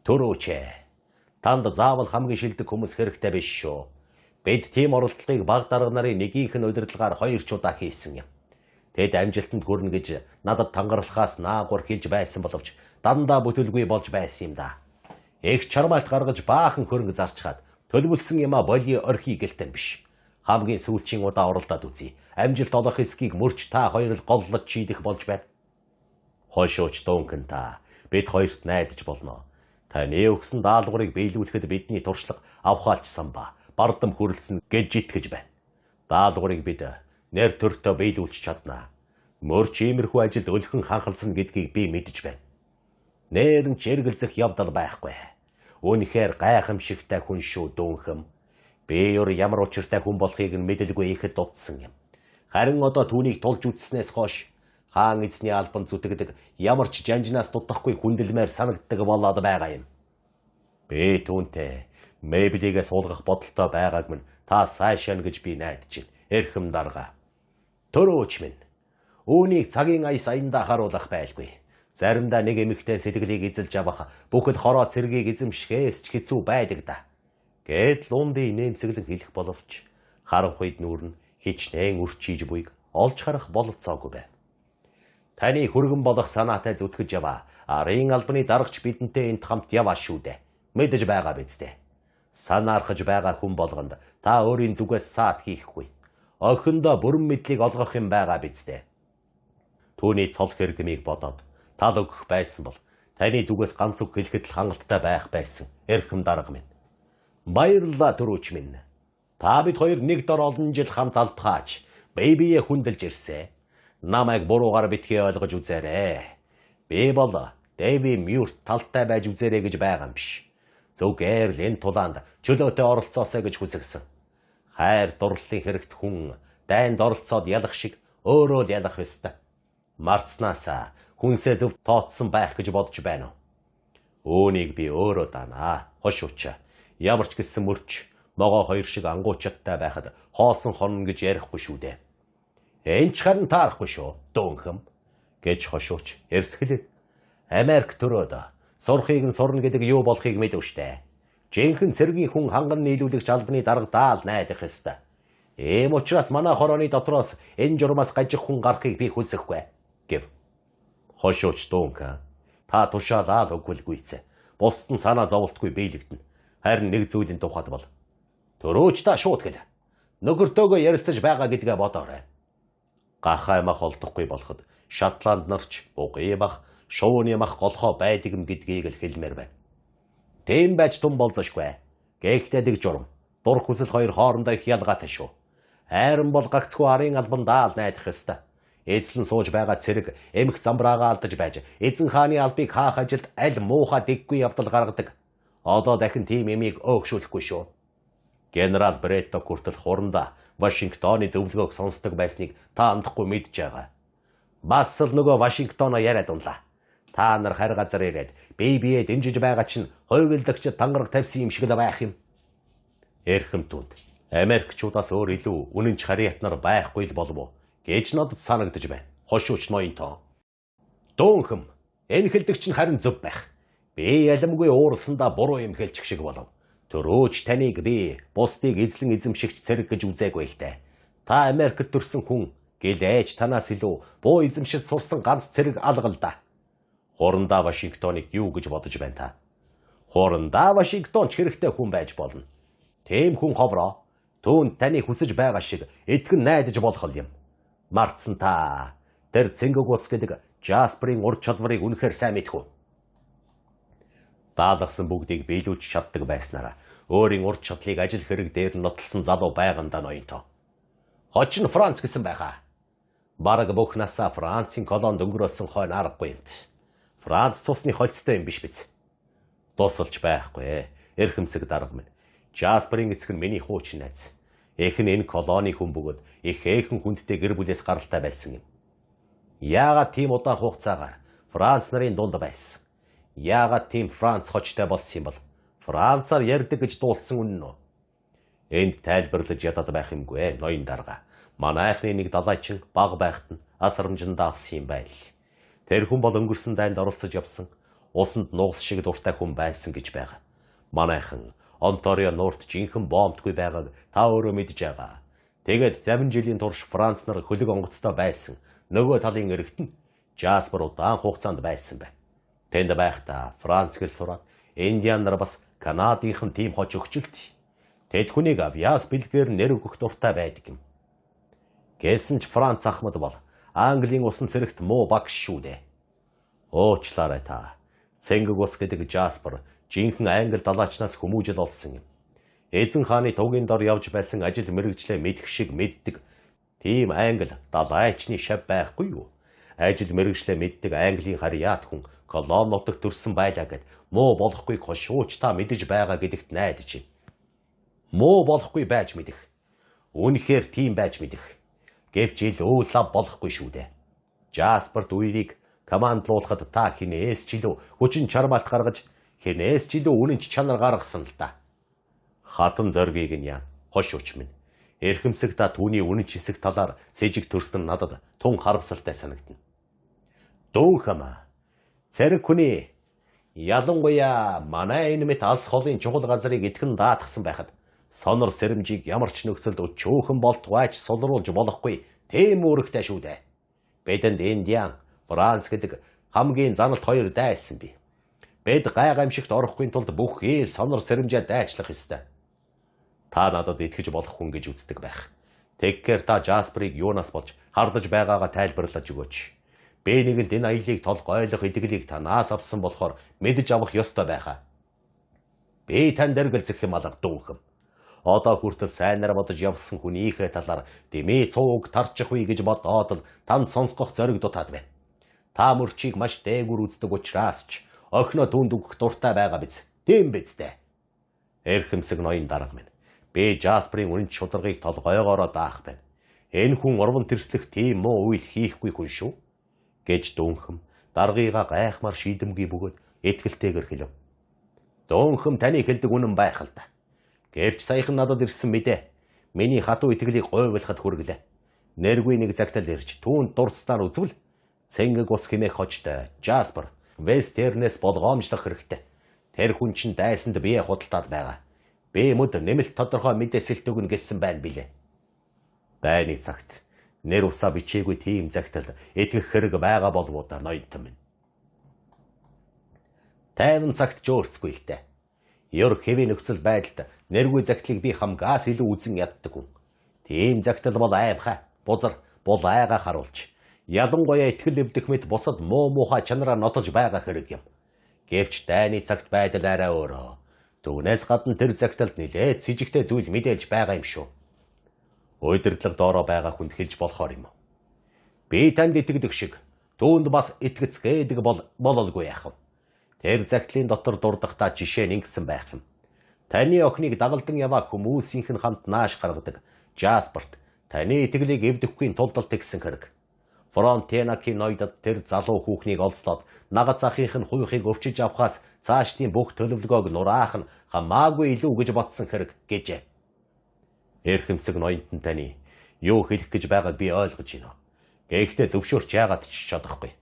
Төрөөчээ. Танд заавал хамгийн шилдэг хүмүүс хэрэгтэй биш шүү. Бид тийм оролдлогыг баг дарга нарын нэгийнх нь удирдлагаар 2 удаа хийсэн юм. Тэд амжилтанд хүрнэ гэж надад тангарлахаас наагур хэлж байсан боловч дандаа бүтэлгүй болж байсан юм да. Их чармаалт гаргаж баахан хөрөнгө зарчгаад төлөвлөсөн юмаа болио орхи гэлтэн биш. Хамгийн сүүлчийн удаа оролдоод үзье. Амжилт олох эсхийг мөрч та хоёр л голлож чийдэх болж байна. Хошууч дуунхан та бид хоёрт найдаж болно. Таны өгсөн даалгаврыг биелүүлэхэд бидний туршлага авхаалчсан ба бардам хүрэлцэн гэж итгэж байна. Даалгаврыг бид нэр төртөө биелүүлж чаднаа. Мөрч иймэрхүү ажилд өлхөн ханхалсан гэдгийг би мэдэж байна. Нээрэн чиргэлзэх явдал байхгүй. Үнэхээр гайхамшигтай хүн шүү дуунхан. Би ямар учиртай хүн болохыг нь мэдэлгүй ихэд дутсан юм. Харин одоо түүнийг тулж үзснээс хойш хаан эзний албан зүтгэдэг ямар ч жанжнаас дутахгүй хүндэлмээр санагддаг болоод байгаа юм. Би түүнтэй Мейблигээ суулгах бодолтой байгааг минь та сайшаана гэж би найдаж байна. Эрхэм дарга. Төрөөч минь. Үүнийг цагийн ая саяндаа харуулах байлгүй. Заримдаа нэг эмэгтэй сэтгэлийг эзэлж авах бүхэл хороо цэргийг эзэмшихээс ч хэцүү байдаг да. Гэт лунди нэмцэглэн хэлэх боловч харах үед нүүр нь хичнээн үрчиж буйг олж харах бололцоогүй байв. Таны хүргэн болох санаатай зүтгэж яваа. Арын албаны даргач бидэнтэй энд хамт яваа шүү дээ. Мэдэж байгаа биз дээ. Санаархаж байгаа хүн болгонд та өөрийн зүгээс саад хийхгүй. Охиндоо бүрэн мэдлийг олгох юм байгаа биз дээ. Түүний цол хэрэгмийг бодоод тал өгөх байсан бол таны зүгээс ганц үг хэлэхэд л хангалттай байх байсан. Эрхэм дарга минь. Баярлалаа төрөөч минь. Та бид хоёр нэг дор олон жил хамт алдхаач бие хүндэлж ирсэн. Намайг буруугаар битгий ойлгож үзээрэй. Би бол Дэви Мюрт талтай байж үзээрэй гэж байгаа юм биш. Зүгээр л энэ тулаанд чөлөөтэй оролцоосоо гэж хүсэгсэн. Хайр дурлалын хэрэгт хүн дайнд оролцоод ялах шиг өөрөө л ялах ёстой. Марцнаасаа хүнсээ зөв тооцсон байх гэж бодож байна уу? Үүнийг би өөрөө данаа. Хошууч. Ямар ч гэсэн мөрч могоо хоёр шиг ангуучтай байхад хоосон хонно гэж ярихгүй шүү дээ. Энд ч харин таарахгүй шүү. Дуунхан гэж хошууч эрсгэлээд Америк төрөөд сурахыг нь сурна гэдэг юу болохыг мэдв штэ. Жинхэнэ цэргийн хүн ханган нийлүүлэгч албаны дарга даал найдах ёстой. Ийм учраас манай хорооны дотроос энэ журмаас гажих хүн гарахыг би хүсэхгүй гэв. Хошууч дуунхан Та тушаалаа л өгвөлгүйцээ. Бусд нь санаа зовлтгүй биелэгдэнэ. Харин нэг зүйлийн тухайд бол төрөөч та шууд гэл. Нөхөртөөгөө ярилцаж байгаа гэдгээ бодоорой. Гахаймах олдохгүй болоход Шотланд нарч бугыймах, шуунымах голхоо байдаг юм гэдгийг л хэлмээр байна. Тийм байж тун болзошгүй. Гэхдээ дэг журам. Дур хүсэл хоёр хоорондоо их ялгаатай шүү. Хайран бол гагцгүй арын албандаа л найдах ёстой. Эзлэн сууж байгаа цэрэг эмх замбраагаа алдаж байж эзэн хааны албыг хаах ажилд аль муухай дэггүй явдал гаргадаг. Одоо дахин тийм эмийг өөгшүүлэхгүй шүү. Генерал Бретто хүртэл хурандаа Вашингтоны зөвлөгөөг сонсдог байсныг та андахгүй мэдж байгаа. Бас л нөгөө Вашингтоноо яриад унлаа. Та нар харь газар ирээд бие дэмжиж байгаа чинь хойвилдагчид тангараг тавьсан юм шиг л байх юм. Эрхэм түнд Америкчуудаас өөр илүү үнэнч харьяат нар байхгүй л болов уу гэж надад санагдаж байна. Хошууч ноёнтоо. Дүүнхэм энэ хэлдэг чинь харин зөв байх. Би яламгүй уурсандаа буруу юм хэлчих шиг болов. Төрөөч таныг би бусдыг эзлэн эзэмшигч цэрэг гэж үзээгүй ихтэй. Та Америкт төрсэн хүн гэл ээж танаас илүү буу эзэмшил сурсан ганц цэрэг алгал да. Хурандаа Вашингтоныг юу гэж бодож байна та? Хурандаа Вашингтонч хэрэгтэй хүн байж болно. Тийм хүн ховроо түүнд таны хүсэж байгаа шиг итгэн найдаж болох юм. Мартсан та. Тэр цэнгэг ус гэдэг Жасперийн ур чадварыг үнэхээр сайн мэдхүү. Даалгасан бүгдийг биелүүлж чаддаг байснараа өөрийн ур чадлыг ажил хэрэг дээр нотолсон залуу байгандаа ноёнтоо. Хочин Франц гэсэн байхаа. Бараг бүх насаа Францын колонд өнгөрөөсөн хойно аргагүй юмт. Франц цусны холцтой юм биш биз? Дуусалж байхгүй. Эрхэмсэг дарга минь. Жасперийн эцэг нь миний хуучин найз. Эх нь энэ колоны хүн бөгөөд их ээхэн хүндтэй гэр бүлээс гаралтай байсан юм. Яагаад тийм удаан хугацаагаар Франц нарын дунд байсан? Яагаад тийм Франц хочтой болсон юм бол? Францаар ярьдаг гэж дуулсан үнэн үү? Энд тайлбарлаж ядаад байх юмгүй ноён дарга. Манайхны нэг далайчин баг байхад нь асрамжиндаа авсан юм байл. Тэр хүн бол өнгөрсөн дайнд оролцож явсан. Усанд нугас шиг дуртай хүн байсан гэж байгаа. Манайхан Онтарио нуурт жинхэнэ бомбтгүй байгааг та өөрөө мэдж байгаа. Тэгээд 50 жилийн турш Франц нар хөлөг онгоцтой байсан. Нөгөө талын эрэгт нь Жаспер удаан хугацаанд байсан байна. Тэнд байхдаа Франц гэл сураад Индиан нар бас Канадынхан тим хоч өгчлөлт. Тэд хүнийг авиас бэлгээр нэр өгөх дуртай байдаг юм. Гэсэн ч Франц ахмад бол Английн усан цэрэгт муу багш шүү дээ. Уучлаарай та. Цэнгэг ус гэдэг Жаспер жинхэнэ англи далайчнаас хүмүүжил олсон юм. Эзэн хааны тугийн дор явж байсан ажил мэргэжлээ мэдэх шиг мэддэг. Тийм англи далайчны шав байхгүй юу? Ажил мэргэжлээ мэддэг Английн харьяат хүн колон нутагт төрсэн байлаа гэд муу болохгүй хошууч та мэдэж байгаа гэдэгт найдаж байна. Муу болохгүй байж мэдэх. Үнэхээр тийм байж мэдэх. Гэвч ил уулаа болохгүй шүү дээ. Жасперт үерийг командлуулахад та хинээс ч илүү хүчин чармаалт гаргаж хинээс ч илүү үнэнч чанар гаргасан л да. Хатан зоргийг нь яа. Хошууч минь. Эрхэмсэг та түүний үнэнч хэсэг талаар сэжиг төрсөн надад тун харамсалтай санагдана. Дүүнхэм цэрэг хүний ялангуяа манай энэ мэт алс холын чухал газрыг итгэн даатгсан байхад сонор сэрэмжийг ямар ч нөхцөлд өчөөхөн болтугайч сулруулж болохгүй тийм үүрэгтэй шүү дээ. Бидэнд Индиан, Франц гэдэг хамгийн заналт хоёр дайсан би. Бид гай гамшигт орохгүй тулд бүх ил сонор сэрэмжээ дайчлах ёстой. Та надад итгэж болох хүн гэж үздэг байх. Тэгэхээр та Жасперийг юунаас болж хардаж байгаагаа тайлбарлаж өгөөч. Би нэгэнд энэ аялыг толг ойлгох итгэлийг танаас авсан болохоор мэдж авах ёстой байхаа. Би танд дэргэлзэх юм алга дүүнхэм. Одоо хүртэл сайнаар бодож явсан хүнийхээ талаар дэмий цууг тарчих үе гэж бодоод л танд сонсгох зориг дутаад байна. Та мөрчийг маш дээгүр үздэг учраас ч охиноо түнд өгөх дуртай байгаа биз. Тийм биз дээ. Эрхэмсэг ноён дарга минь. Би Жасперийн үнэн чударгыг толгойгоороо даах байна. Энэ хүн урван тэрслэх тийм муу үйл хийхгүй хүн шүү. Гэж дүүнхэм даргыгаа гайхмаар шийдэмгий бөгөөд итгэлтэйгээр хэлв. Дүүнхэм таны хэлдэг үнэн байх л да. Гэвч саяхан надад ирсэн мэдээ. Миний хатуу итгэлийг гойвлахад хүргэлээ. Нэргүй нэг загтал ирж түүнд дурдсанаар үзвэл цэнгэг ус хэмээх хочтой Жаспер Вестернес болгоомжлох хэрэгтэй. Тэр хүн чинь дайсанд бие худалдаад байгаа. Би мөд нэмэлт тодорхой мэдээсэлт өгнө гэсэн байна билээ. Дайны цагт нэр усаа бичээгүй тийм загталд итгэх хэрэг байгаа болов уу та ноёнтон минь. 50 цагт ч өөрцгүй ихтэй. Ёр хэвийн нөхцөл байдалд нэргүй загтлыг би хамгаас илүү үзэн яддаг хүн. Тийм загтал бол аимхай, бузар, бол айгаа харуулж. Ялангуяа итгэл эвдэх мэт бусад муу муухай чанараа нотолж байгаа хэрэг юм. Гэвч дайны цагт байдал арай өөрөө. Түүнээс гадна тэр загталд нилээд с ижигтэй зүйл мэдээлж байгаа юм шүү. Удирдлага доороо байгаа хүнд хэлж болохоор юм. Би танд итгэдэг шиг түүнд бас итгэцгээдэг бололгүй яах вэ? Тэр загтлын дотор дурдахдаа жишээ нь ингэсэн байх юм. Таны охиныг дагалдан яваа хүмүүсийнх нь хамт нааш гаргадаг Жасперт таны итгэлийг эвдэхгүй тулд тэгсэн хэрэг. Фронтенакийн ноёдод тэр залуу хүүхнийг олцлоод нагад захынх нь хуйхыг өвчиж авахаас цаашдын бүх төлөвлөгөөг нураах нь хамаагүй илүү гэж бодсон хэрэг гэжээ. Эрхэмсэг ноёнтон таны юу хэлэх гэж байгааг би ойлгож байна. Гэхдээ зөвшөөрч яагаад ч чадахгүй.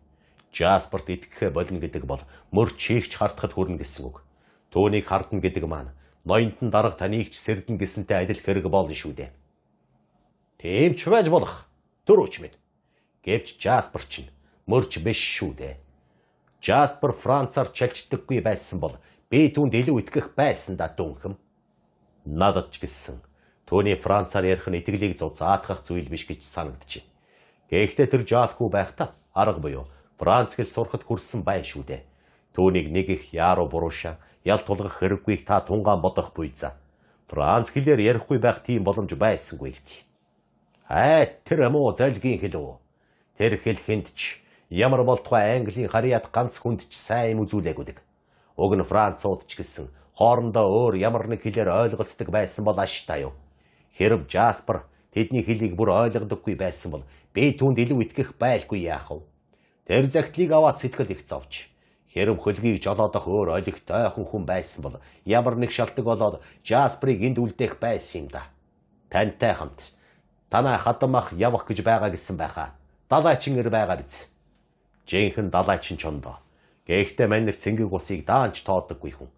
Жасперт итгэхэ болно гэдэг бол мөр чийгч хартахад хүрнэ гэсэн үг. Түүнийг хардна гэдэг маань ноёнтон дарга таныг ч сэрдэн гэсэнтэй адил хэрэг болно шүү дээ. Тийм ч байж болох. Төрөөч минь. Гэвч Жаспер чинь мөрч биш шүү дээ. Жаспер Францаар чалждаггүй байсан бол би түүнд илүү итгэх байсан да дүнхэм. Надад ч гэсэн түүний Францаар ярих нь итгэлийг заатгах зүйл биш гэж санагдчих. Гэхдээ тэр жаалгүй байхдаа арга буюу Франц хэл сурахад хүрсэн бай шүү дээ. Түүнийг нэг их яаруу бурууша ял тулгах хэрэггүйг та тунгаан бодох буйзаа. Франц хэлээр ярихгүй байх тийм боломж байсангүй гэж. Тэр муу залгийн хэлөө. Тэр хэл хүнд ч ямар болтугай Английн харьяат ганц хүнд ч сайн юм үзүүлээгүйдэг. Уг нь Францууд ч гэсэн хоорондоо өөр ямар нэг хэлээр ойлголцдог байсан бол ааштай юу. Хэрв Жаспер тэдний хэлийг бүр ойлгодоггүй байсан бол би түүнд илүү итгэх байлгүй яах вэ? Тэр загтлыг аваад сэтгэл их зовж. Хэрв хөлгийг жолоодох өөр ойлгохтойхон хүн байсан бол ямар нэг шалтгаан болоод Жасперыг энд үлдээх байсан юм да. Тантай хамт танай хадамах явах гэж байгаа гэсэн байхаа. Далайчин ир байгаа биз. Жинхэнэ далайчин чондоо. Гэхдээ манайр цэнгэг усыг даанч тоодоггүй хүн.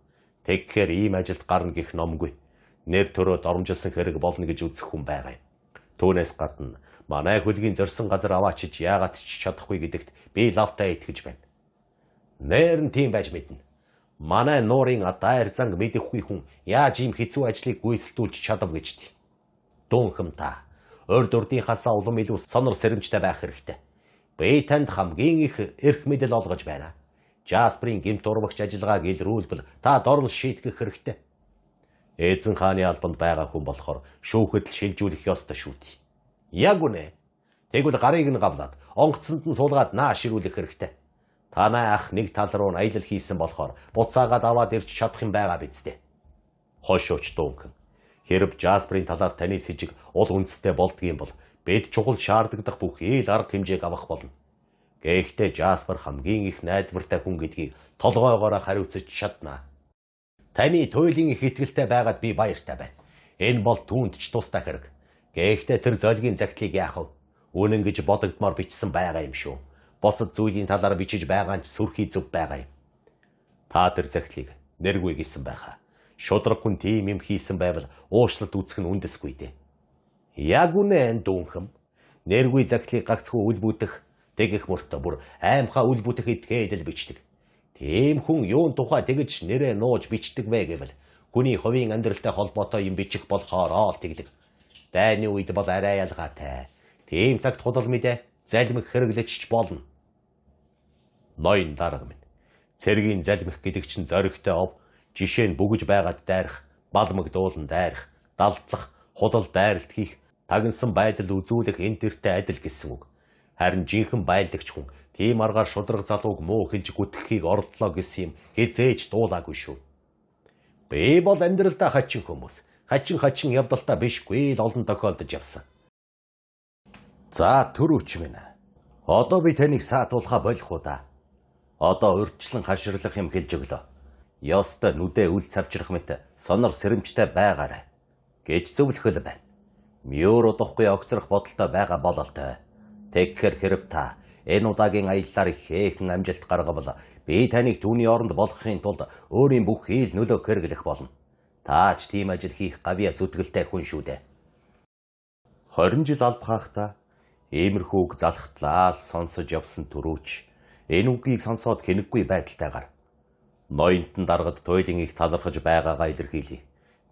Тэгэхээр ийм ажилд гарна гэх номгүй. Нэр төрөө доромжилсан хэрэг болно гэж үзэх хүн байгаа юм. Түүнээс гадна манай хөлгийн зорьсон газар аваачиж яагаад ч чадахгүй гэдэгт би лавтай итгэж байна. Нэр нь тийм байж мэднэ. Манай нуурын дайр занг мэдэхгүй хүн яаж ийм хэцүү ажлыг гүйцэлдүүлж чадав гэж тий. Дүнхэм та. Урд урдынхаасаа улам илүү сонор сэрэмжтэй байх хэрэгтэй. Би танд хамгийн их эрх мэдэл олгож байна. Жасперийн гэмт урвагч ажиллагааг илрүүлбэл та дорн шийтгэх хэрэгтэй. Эзэн хааны албанд байгаа хүн болохоор шүүхэд л шилжүүлэх ёстой шүү дээ. Яг үнэ. Тэгвэл гарыг нь гавлаад онгоцонд нь суулгаад нааш ирүүлэх хэрэгтэй. Танай ах нэг тал руу аялал хийсэн болохоор буцаагаад аваад ирч чадах юм байгаа биз дээ. Хошууч дуунхан. Хэрв Жасперийн талаар таны с ижиг ул үндэстэй болдгийм бол бид чухал шаардагдах бүх ил арга хэмжээг авах болно. Гэхдээ Жаспер хамгийн их найдвартай хүн гэдгийг толгойгоороо хариуцаж чадна. Таны туйлын их итгэлтэй байгаад би баяртай байна. Энэ бол түүнд ч тустай хэрэг. Гэхдээ тэр золгийн загтлыг яах вэ? Үнэн гэж бодогдмоор бичсэн байгаа юм шүү. Босод зүйлийн талаар бичиж байгаа нь сүрхий зөв байгаа юм. Та тэр загтлыг нэргүй гэсэн байхаа. Шудраг хүн тийм юм хийсэн байвал уушлалт үүсэх нь үндэсгүй дээ. Яг үнэ дүнхэм. Нэргүй загтлыг гагцхүү үл бүтэх, тэгэх мөртөө бүр аймхаа үл бүтэх этгээдэл бичдэг. Тийм хүн юун тухай тэгж нэрээ нууж бичдэг вэ гэвэл хүний хувийн амьдралтай холбоотой юм бичих болохоор оол тэгдэг. Дайны үед бол арай ялгаатай. Тийм цагт худал мэдээ залмих хэрэглэж болно. Ноён дарга минь. Цэргийн залмих гэдэг чинь зоригтой ов. Жишээ нь бүгэж байгаад дайрах, балмагдуулан дайрах, далдлах, худал дайралт хийх, тагнсан байдал үзүүлэх энэ төртэй адил гэсэн үг. Харин жинхэнэ байлдагч хүн тийм аргаар шудраг залууг муу хэлж гүтгэхийг ордлоо гэсэн юм хизээж дуулаагүй шүү. Би бол амьдралдаа хачин хүмүүс. Хачин явдалтаа бишгүй л олон тохиолдож явсан. За төрөөч минь. Одоо би таныг саатуулахаа болох уу да. Одоо урьдчилан хаширлах юм хэлж өглөө. Ёстой нүдээ үл цавчрах мэт сонор сэрэмжтэй байгаарай гэж зөвлөхөл байна. Мёр удахгүй огцрох бодолтой байгаа бололтой. Тэгэхээр хэрв та энэ удаагийн аяллаар ихээхэн амжилт гаргавал би таныг түүний оронд болгохын тулд өөрийн бүх хийл нөлөө хэрэглэх болно. Таач тийм ажил хийх гавья зүтгэлтэй хүн шүү дээ. 20 жил алба хаахта иймэрхүү үг залхтлаа сонсож явсан төрөөч энэ үгийг сонсоод хэнэггүй байдалтайгаар Ноёнтон даргад туйлын их талархаж байгаагаа илэрхийлье.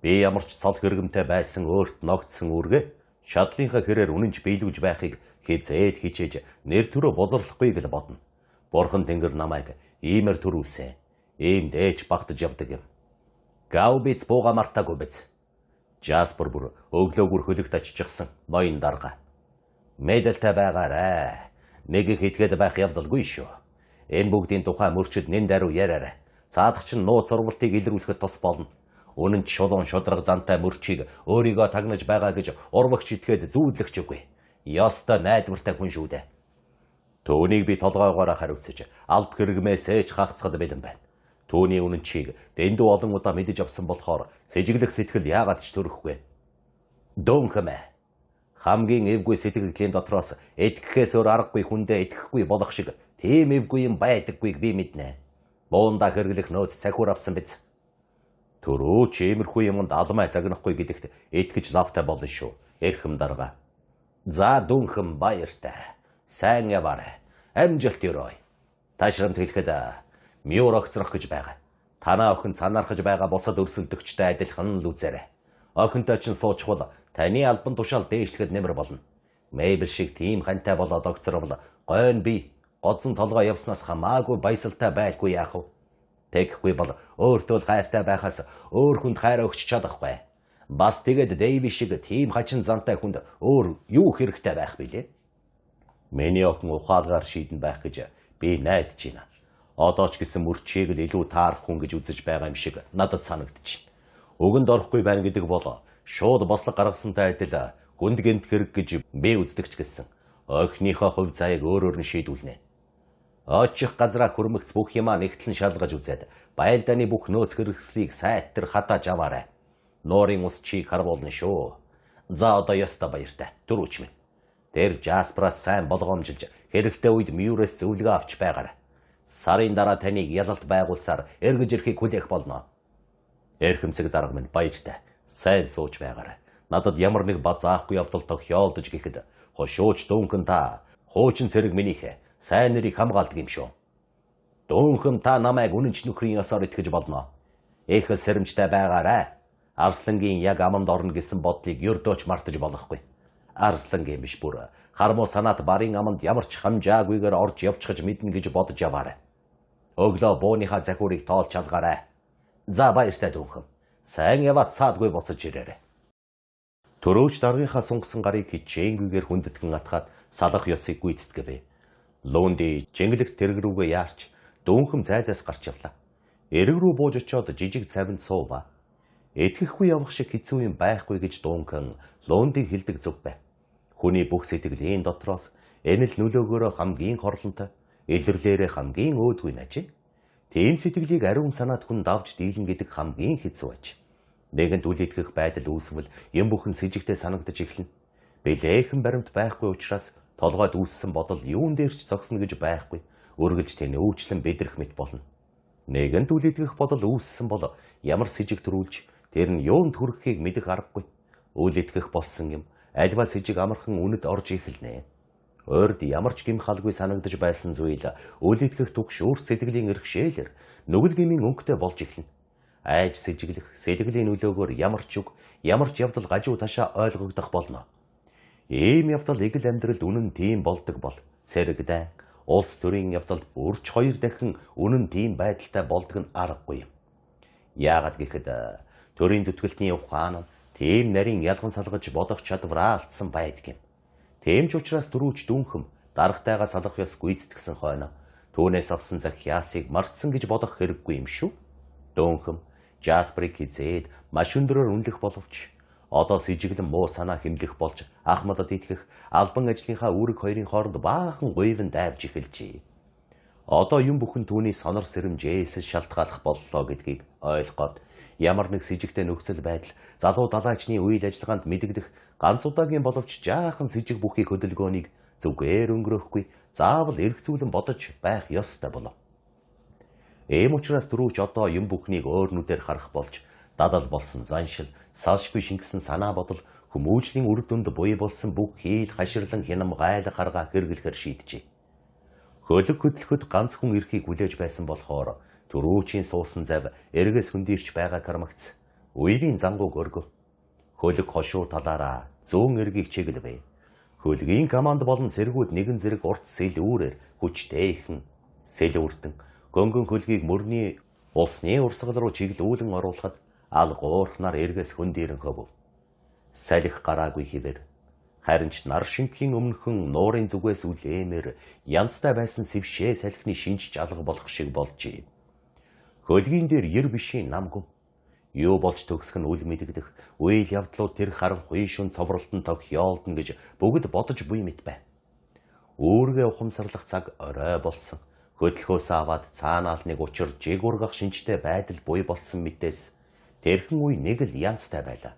Би ямар ч цол хэрэгмтэй байсан өөрт ногдсон үргэ шадлынхаа хэрээр үнэнч биелүүлж байхыг хизээд хичээж нэр төрөө бузарлахгүйг л бодно. Бурхан Тэнгэр намайг иймэр төрүүлсэн. Ийм дээч багтаж явдаг юм. Гаубиц бууга мартаагүй биз. Жаспер бүр өглөөгөр хөлөгт очижсан ноён дарга. Мэдэлтэй байгаарай. Нэг их итгээд байх явдалгүй шүү. Энэ бүгдийн тухай мөрчөд нэн даруй яриарай. Цаадах чинь нууц сургалтыг илрүүлэхэд тус болно. Үнэн ч шулуун шудраг зантай мөрчийг өөрийгөө тагнаж байгаа гэж урвагч итгээд зүүдлэгч үгүй. Ёстой найдвартай хүн шүү дээ. Түүнийг би толгойгоороо хариуцаж алб хэрэгмээс ээж хаагцахад бэлэн байна. Түүний үнэн чийг дэндүү олон удаа мэдэж авсан болохоор сэжиглэх сэтгэл яагаад ч төрөхгүй. Дөнгөмэ. Хамгийн эвгүй сэтгэлийн дотроос итгэхээс өөр аргагүй хүндээ итгэхгүй болох шиг тийм эвгүй юм байдаггүйг би мэднэ. Буунда хэрэглэх нөөц цахиур авсан биз. Төрөө ч иймэрхүү юмд алмай загнахгүй гэдэгт итгэж лавтай болно шүү. Эрхэм дарга. За дүнхэн баяртай. Сайн яваарай. Амжилт өрөөй. Таашрамт хэлэхэд миур огцрох гэж байгаа. Танаа охин санаархаж байгаа бусад өрсөлдөгчтэй адилхан л үзээрэй. Охинтой чинь суучвал таны албан тушаал дээшлэхэд нэмэр болно. Мэйбл шиг тийм хантай болоод огцровол гойн би годсон толгой явснаас хамаагүй баясалтай байлгүй яах вэ? Тэгэхгүй бол өөртөө л хайртай байхаас өөр хүнд хайр өгч чадахгүй. Бас тэгээд Дэйви шиг тийм хачин зантай хүнд өөр юу хэрэгтэй байх билээ? Миний охин ухаалгаар шийдэн байх гэж би найдаж байна. Одоо ч гэсэн мөрчийг л илүү таарах хүн гэж үзэж байгаа юм шиг надад санагдчих. Өгөнд орохгүй байна гэдэг бол шууд бослог гаргасантай адил хүнд гэмт хэрэг гэж би үздэг ч гэсэн охиныхоо хувь заяаг өөрөөр нь шийдүүлнэ. Очих газраа хөрмөгц бүх юмаа нэгтлэн шалгаж үзээд байлдааны бүх нөөц хэрэгслийг сайтар хатааж аваарай. Нуурын ус чийг харуулна шүү. За одоо ёстой баяртай. Төрүүч минь. Тэр Жаспраас сайн болгоомжилж хэрэгтэй үед Мюрээс зөвлөгөө авч байгаарай. Сарын дараа таныг ялалт байгуулсаар эргэж ирэхийг хүлээх болно. Эрхэмсэг дарга минь баяртай. Сайн сууж байгаарай. Надад ямар нэг базаахгүй явдал тохиолдож гэхэд хошууч дүүнхэн та хуучин цэрэг минийхэ сайн нэрийг хамгаалдаг юм шүү. Дүүнхэн та намайг үнэнч нөхрийн ёсоор итгэж болно. Их сэрэмжтэй байгаарай. Арслангийн яг аманд орно гэсэн бодлыг ердөөч мартаж болохгүй. Арслангийн биш бүр хармуу санаат барын аманд ямар ч хамжаагүйгээр орж явчихж мэднэ гэж бодож яваарай. Өглөө бууныхаа захиурыг тоолж чалгаарай. За баяртай дүүнхэн. Сайн яваад саадгүй буцаж ирээрэй. Төрөөч даргынхаа сунгасан гарыг хичээнгүйгээр хүндэтгэн атгаад салах ёсыг гүйцэтгэв. Лунди жингэлэг тэрэг рүүгээ яарч дүүнхэм зайзаас гарч явлаа. Эрэг рүү бууж очиод жижиг цавинд суув. Итгэхгүй явах шиг хэцүү юм байхгүй гэж дүүнхэн Лундиг хэлдэг зүг байв. Хүний бүх сэтгэлийн дотроос энэ л нөлөөгөөрөө хамгийн хорлонтой, илэрлээрээ хамгийн өөдгүй нэж. Тийм сэтгэлийг ариун санаат хүн давж дийлэн гэдэг хамгийн хэцүү аж. Нэгэнт үл итгэх байдал үүсвэл юм бүхэн сэжигтэй санагдаж эхэлнэ. Билээхэн баримт байхгүй учраас толгойд үүссэн бодол юун дээр ч зогсно гэж байхгүй. Үргэлж тэнөөчлэн бидрэх мэт болно. Нэгэнт үл итгэх бодол үүссэн бол ямар сэжиг төрүүлж тэр нь юунд хүрэхийг мэдэх аргагүй. Үл итгэх болсон юм альва сэжиг амархан үнэд орж эхэлнэ. Урд ямар ч гимхалгүй санагдаж байсан зүйл үл итгэх түгш үр сэтгэлийн эрхшээлэр нүгэл гмийн өнгөтэй болж эхэлнэ. Айж сэжиглэх сэтгэлийн нөлөөгөөр ямар ч үг, ямар ч явдал гажуу ташаа ойлгогдох болно. Ийм явдал эгэл амьдралд үнэн тийм болдог бол цэрэгдэн улс төрийн явдалд үрж хоёр дахин үнэн тийм байдалтай болдог нь аргагүй юм. Яагаад гэхэд төрийн зүтгэлтний ухаан тийм нарийн ялган салгаж бодох чадвараа алдсан байдаг юм. Тийм ч учраас дөрүүч дүүнхэм даргатайгаа салах ёс гүйцэтгсэн хойно түүнээс авсан захиасыг мартсан гэж бодох хэрэггүй юм шүү. Дүүнхэм Жасперыг хизээд маш өндөрөөр үнэлэх боловч одоо сэжиглэн муу санаа хэмлэх болж Ахмадад итгэх албан ажлынхаа үүрэг хоёрын хооронд баахан гуйван дайвж эхэлжээ. Одоо юм бүхэн түүний сонор сэрэмжээс шалтгааллах боллоо гэдгийг ойлгоод ямар нэг сэжигтэй нөхцөл байдал залуу далайчны үйл ажиллагаанд мэдэгдэх ганц удаагийн боловч жаахан сэжиг бүхий хөдөлгөөнийг зүгээр өнгөрөөхгүй заавал эргцүүлэн бодож байх ёстой болов. Ийм учраас түрүүч одоо юм бүхнийг өөр нүдээр харах болж дадал болсон заншил, салшгүй шингэсэн санаа бодол хүмүүжлийн үр дүнд буй болсон бүх хийл хаширлан хянам гайл гаргаа хэрэглэхээр шийджээ. Хөлөг хөдлөхөд ганц хүн эрхийг хүлээж байсан болохоор Төрүүчийн суусан зав эргэс хөндөрч байгаа кармагц. Уйлын зангууг өргөв. Хөлөг хошуу талаараа зүүн эргийг чиглэв. Хөлгийн команд болон зэргүүд нэгэн зэрэг урт сэлүүрээр хүчтэй ихэн сэлүүртэн гөнгөн хөлгийг мөрний усны урсгал руу чиглүүлэн оруулахад ал гоорхнаар эргэс хөндөрөн хөвөв. Салхи гараагүй хэвээр харин ч нар шингийн өмнөхөн нуурын зүгээс үлээмээр янзтай байсан сэвшээ салхины шинжж алга болох шиг болжээ. Хөлгийн дээр ер бишийн намгүй. Юу болж төгсөх нь үл мэдэгдэх, үйл явдлууд тэр харанхуй шүн цовролтон тохиолдно гэж бүгд бодож буй мэт бай. Үүргээ ухамсарлах цаг орой болсон. Хөдөлгөөс аваад цаанаалныг учир жиг ургах шинжтэй байдал буй болсон мэтээс тэрхэн үе нэг л янзтай байлаа.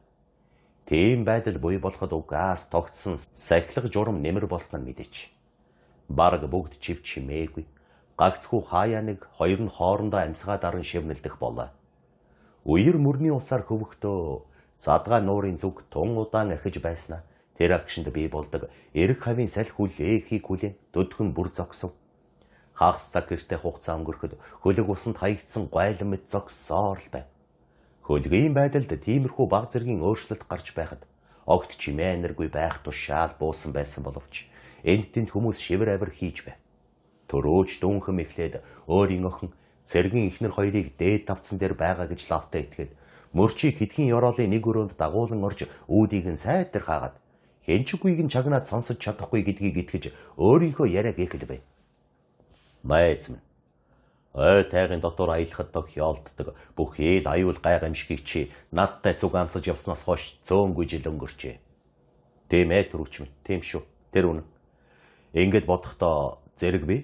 Тийм байдал буй болоход угаас тогтсон сахилга журам нэмэр болсон нь мэдээч. Бараг бүгд чив чимээгүй. Гагцхүү хаяа нэг хоёр нь хоорондоо амьсгаа даран шивнэлдэх болоо. Үер мөрний усаар хөвөхдөө задгай нуурын зүг тун удаан ахиж байснаа тэр агшинд бий болдог эрэг хавийн салхи хүлээхийг хүлээн төдхөн бүр зогсов. Хагас цаг гэртээ хугацаа өнгөрөхөд хөлөг усанд хаягдсан гойлон мэт зогссоор л байв. Хөлгийн байдалд тиймэрхүү баг зэргийн өөрчлөлт гарч байхад огт чимээ энергүй байх тушаал буусан байсан боловч энд тэнд хүмүүс шивэр авир хийж байв. Төрөөч дүнхэм эхлээд өөрийн охин цэргийн эхнэр хоёрыг дээд тавцсан дээр байгаа гэж лавтаа итгээд мөрчийг хитгэн ёроолын нэг өрөөнд дагуулan орж үүдийг нь сайтар хаагаад хэнчгүйг нь чагнаад сонсож чадахгүй гэдгийг итгэж өөрийнхөө яриаг эхэлвэ. Майз минь ой тайгын дотор аялахад тохиолддог бүх ил аюул гайхамшигыг чи надтай зүг амсаж явснаас хойш цөөнгүй жил өнгөрчээ. Тийм ээ төрөвч минь, тийм шүү. Тэр үнэн. Ингээд бодохдоо зэрэг би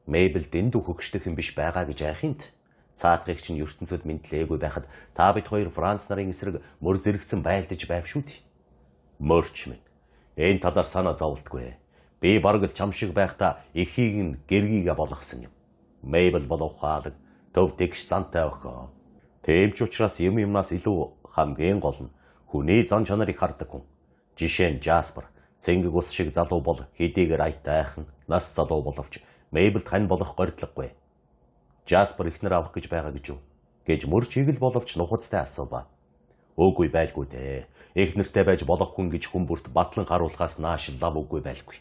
Мэйбл дэндүү хөгшдөх юм биш байгаа гэж айхынд. Цаатгыг чинь ертөнцид мэдлээгүй байхад та бид хоёр Франц нарын эсрэг мөр зэрэгцэн байлдаж байв шүү дээ. Мөрч минь. Энэ талаар санаа зовлтгүй. Би бараг л чам шиг байхдаа эхийг нь гэргийгээ болгосон юм. Мэйбл бол ухаалаг, төв тэгш зантай охин. Тийм ч учраас юмнаас илүү хамгийн гол нь хүний зан чанарыг хардаг хүн. Жишээ нь Жаспер, цэнгэг ус шиг залуу бол хэдийгээр аятайхан, нас залуу боловч Мэйблд хань болох горьдлоггүй. Жаспер ихнэр авах гэж байгаа гэж юу? Гэж мөрч игэл боловч нухацтай асуув. Үгүй байлгүй дээ. Ихнэртэй байж болох хүн гэж хүн бүрт батлан харуулхаас нааш лав үгүй байлгүй.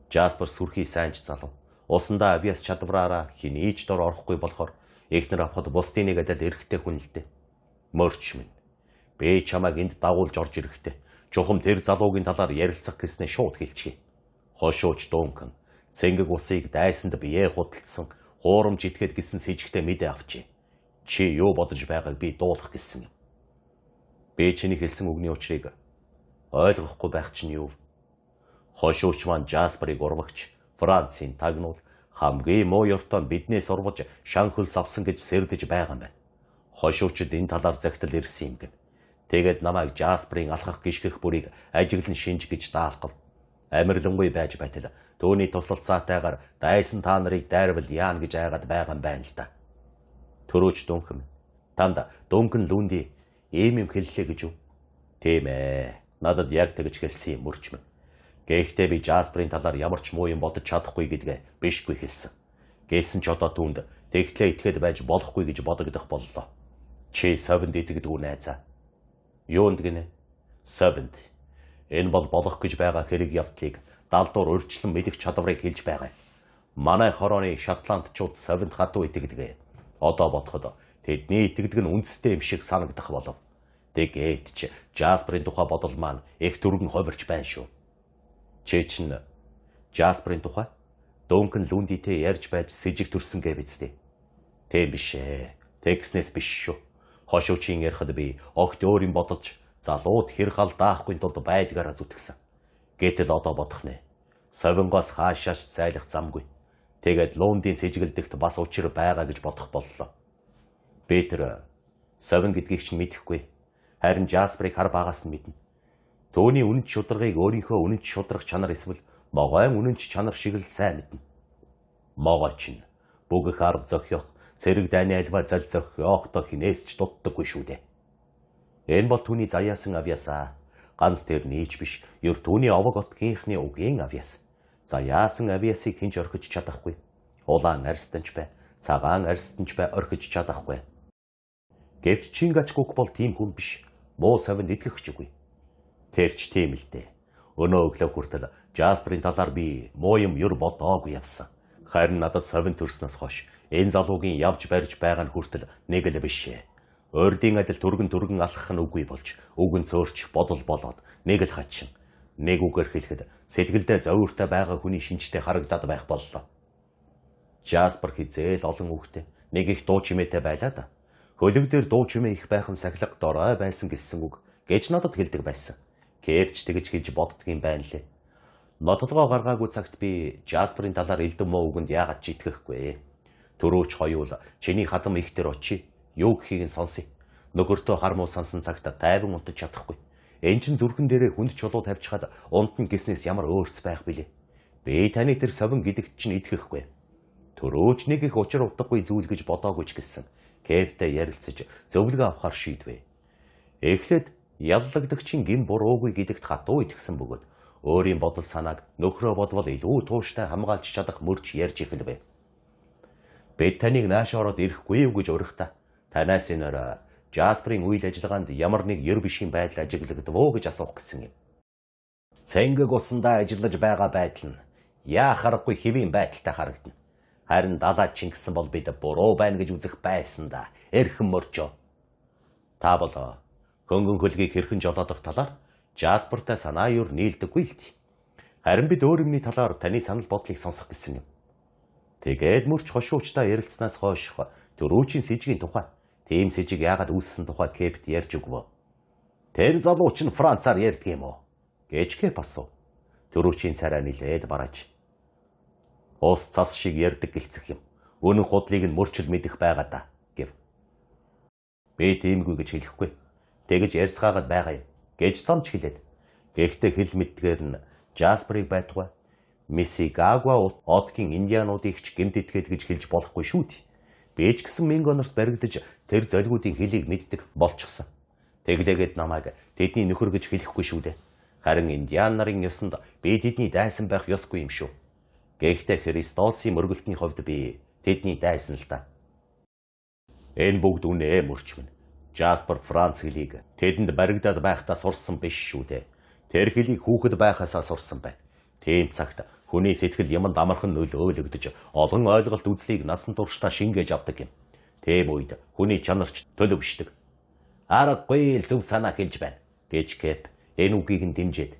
Жаспер сүрхий сайнч залуу. Усандаа авиас чадвараараа хэний ч дор орохгүй болохоор ихнэр авахд бусдын нэг адил эрэхтэй хүн л дээ. Мөрч минь. Би чамайг энд дагуулж орж ирэхтэй. Чухам тэр залуугийн талаар ярилцах гэснээ шууд хэлчихье. Хошууч Дункан цэнгэг усыг дайсанд бие худалдсан хуурамч итгэхэд гисэн сэжигтэй мэдээ авчээ. Чи юу бодож байгааг би дуулах гэсэн юм. Би чиний хэлсэн үгний учрыг ойлгохгүй байх чинь юу? Хошууч маань Жасперыг урвагч, Францын тагнуул хамгийн муу ёртон биднээс урваж шан хөлс авсан гэж сэрдэж байгаа юм байна. Хошуучид энэ талаар загтал ирсэн юм гэн. Тэгээд намайг Жасперын алхах гიშгэх бүрийг ажиглан шинж гэж даалгав. Амирлангүй байж байтал төвний туслалцаатайгаар дайсан та нарыг дайрвал яана гэж айгаад байгаа юм байна л да. Төрөөч Дункан. Танд Дункан Лүнди ийм юм хэллээ гэж юу? Тийм ээ. Надад яг тэгж хэлсэн юм мөрч минь. Гэхдээ би Жасперын талаар ямар ч муу юм бодож чадахгүй гэдгээ бишгүй хэлсэн. Гэсэн ч одоо түүнд тэгтлээ итгэхэд байж болохгүй гэж бодогдох боллоо. Чи совинд итгэдэг үү найзаа? Юунд гинэ? Совинд. Энэ бол болох гэж байгаа хэрэг явдлыг далдуур урьдчилан мэдэх чадварыг хэлж байгаа. Манай хорооны шотландчууд совинд хатуу итгэдэг. Одоо бодоход тэдний итгэдэг нь үндэстэй юм шиг санагдах болов. Тэгээд ч Жасперын тухай бодол маань их түргэн ховирч байна шүү. Чи чинь Жасперын тухай Дункан Лүндитэй ярьж байж сэжиг төрсөн гэ биз дээ. Тийм биш ээ. Тэгснээс биш шүү. Хошуучийн ярихад би огт өөр юм бодож залууд хэр хал даахгүй тулд байдгаараа зүтгэсэн. Гэтэл одоо бодох нэ. Совингоос хаашаач зайлах замгүй. Тэгээд Лундын сэжиглдэгт бас учир байгаа гэж бодох боллоо. Би тэр совин гэдгийг чинь мэдэхгүй. Харин Жасперыг хар багаас нь мэднэ. Төвний үнэнч шударгыг өөрийнхөө үнэнч шударга чанар эсвэл могойн үнэнч чанар шиг л сайн мэднэ. Могой чинь бүгэх арга зохиох, цэрэг дайны альва зал зохиохтой хинээс ч дутдаггүй шүү дээ. Энэ бол түүний заяасан авьяасаа. Ганц тэр нээч биш, ер түүний овог отгийнхны угийн авьяас. Заяасан авьяасыг хинж орхиж чадахгүй. Улаан арстанч бай, Цагаан арьстанч бай орхиж чадахгүй. Гэвч Чингачгук бол тийм хүн биш. Муу совинд итгэгчгүй. Тэрч тийм л дээ. Өнөө өглөө хүртэл Жасперийн талаар би муу юм юр бодоогүй явсан. Харин надад совин төрснөөс хойш энэ залуугийн явж барьж байгаа нь хүртэл нэг л биш ээ. Ордын адил түргэн алхах нь үгүй болж, үгэн цөөрч бодол болоод нэг л хачин. Нэг үгээр хэлэхэд сэтгэлдээ зовиртой байгаа хүний шинжтэй харагдаад байх боллоо. Жаспер хизээл олон хүүхдээ нэг их дуу чимээтэй байлаа да. Хөлөг дээр дуу чимээ их байх нь сахилга дорой байсан гэсэн үг гэж надад хэлдэг байсан. Кэвч тэгж хэлж боддгийн байна лээ. Нотлогоо гаргаагүй цагт би Жасперийн талаар элдэн муу үгэнд яагаад ч итгэхгүй. Төрөөч хоёул чиний хадам их төр очие. Юу гэхийг нь сонсъё. Нөгөртөө хар муу сансан цагт тайван унтаж чадахгүй. Энд чин зүрхэн дээрээ хүнд чулуу тавьчихад унт нь гиснээс ямар өөрц байх билээ. Би таны тэр совин гэдэгт чинь итгэхгүй. Төрөөч нэг их учир утгагүй зүйл гэж бодоогүй ч гэсэн Кэвтэй ярилцаж зөвлөгөө авахар шийдвэ. Эхлээд яллагдагчийн гин буруугүй гэдэгт хатуу итгэсэн бөгөөд өөрийн бодол санааг нөхрөө бодвол илүү тууштай хамгаалж чадах мөрч ярьж эхэлвэ. Бид таныг нааш ороод ирэхгүй юу гэж урихта. Танаас энэ Жасперийн үйл ажиллагаанд ямар нэг ер бишийн байдал ажиглагдвөө гэж асуух гэсэн юм. Цэнгэг усандаа ажиллаж байгаа байдал нь яа харахгүй хэвийн байдалтай харагдана. Харин далаа Чингисэн бол бид буруу байна гэж үзэх байсан да. Эрхэм мөрчөө. Та бол хөнгөн хөлгийг хэрхэн жолоодох талаар Жаспертай санаа юр нийлдэггүй л дээ. Харин бид өөр юмны талаар таны санал бодлыг сонсох гэсэн юм. Тэгээд мөрч хошуучтай ярилцсанаас хойш төрөөчийн сэжгийн тухай, тийм сэжиг яагаад үүссэн тухай Кэпт ярьж өгвөө. Тэр залууч нь Францаар ярьдаг юм уу? Гэж Кэп асуув. Төрөөчийн царай нилээд бараж. Ус цас шиг ярьдаг гэлцэх юм. Өнөн худлыг нь мөрчл мэдэх байгаа да гэв. Би тиймгүй гэж хэлэхгүй. Тэгэж ярьцгаагаад байгаа юм гэж цомч хэлээд. Гэхдээ хэл мэддгээр нь Жасперыг байтугай Мисигагва одгийн индиануудыг ч гэмтэтгээд гэж хэлж болохгүй шүү дээ. Би ч гэсэн Мингонорт баригдаж тэр золигуудын хэлийг мэддэг болчихсон. Тэглээгээд намайг тэдний нөхөр гэж хэлэхгүй шүү дээ. Харин индиан нарын ёсонд би тэдний дайсан байх ёсгүй юм шүү. Гэхдээ Христосын мөргөлтний хувьд би тэдний дайсан л та. Энэ бүгд үнэ мөрчмөн. Жаспер Франц хэлийг тэдэнд баригдаад байхдаа сурсан биш шүү дээ. Тэр хэлийг хүүхэд байхасаа сурсан байна. Тийм цагт хүний сэтгэл юмд амархан нөлөөлөгдөж олон ойлголт үзлийг насан туршдаа шингээж авдаг юм. Тийм үед хүний чанарч төлөвшдөг. Аргагүй л зөв санаа хэлж байна гэж Кэп энэ үгийг нь дэмжиж.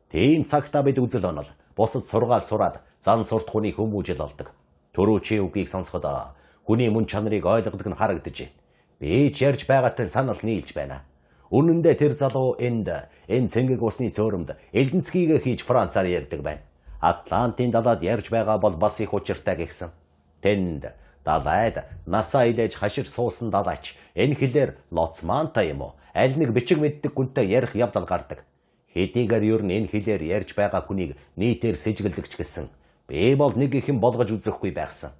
Тийм цагтаа бид үзэл онол бусад сургаал сураад зан сурт хүний хүмүүжил олдог. Төрөөчийн үгийг сонсоход хүний мөн чанарыг ойлгодог нь харагдаж байна. Би ч ярьж байгаатай санал нийлж байна. Үнэн дээр тэр залуу энэ цэнгэг усны цөөрөмд элдэнцгийг хийж Францаар ярьдаг байна. Атлантын далаад ярьж байгаа бол бас их учиртай гихсэн. Тэнд далайд насаа илээж хашир суусан далайч энэ хэлээр лоцмантай юм уу? Аль нэг бичиг мэддэг хүнтэй ярих явдал гардаг. Хэдийгээр ер нь энэ хэлээр ярьж байгаа хүнийг нийтээр сэжгэлдэг ч гэсэн би бол нэг их юм болгож үзэхгүй байсан.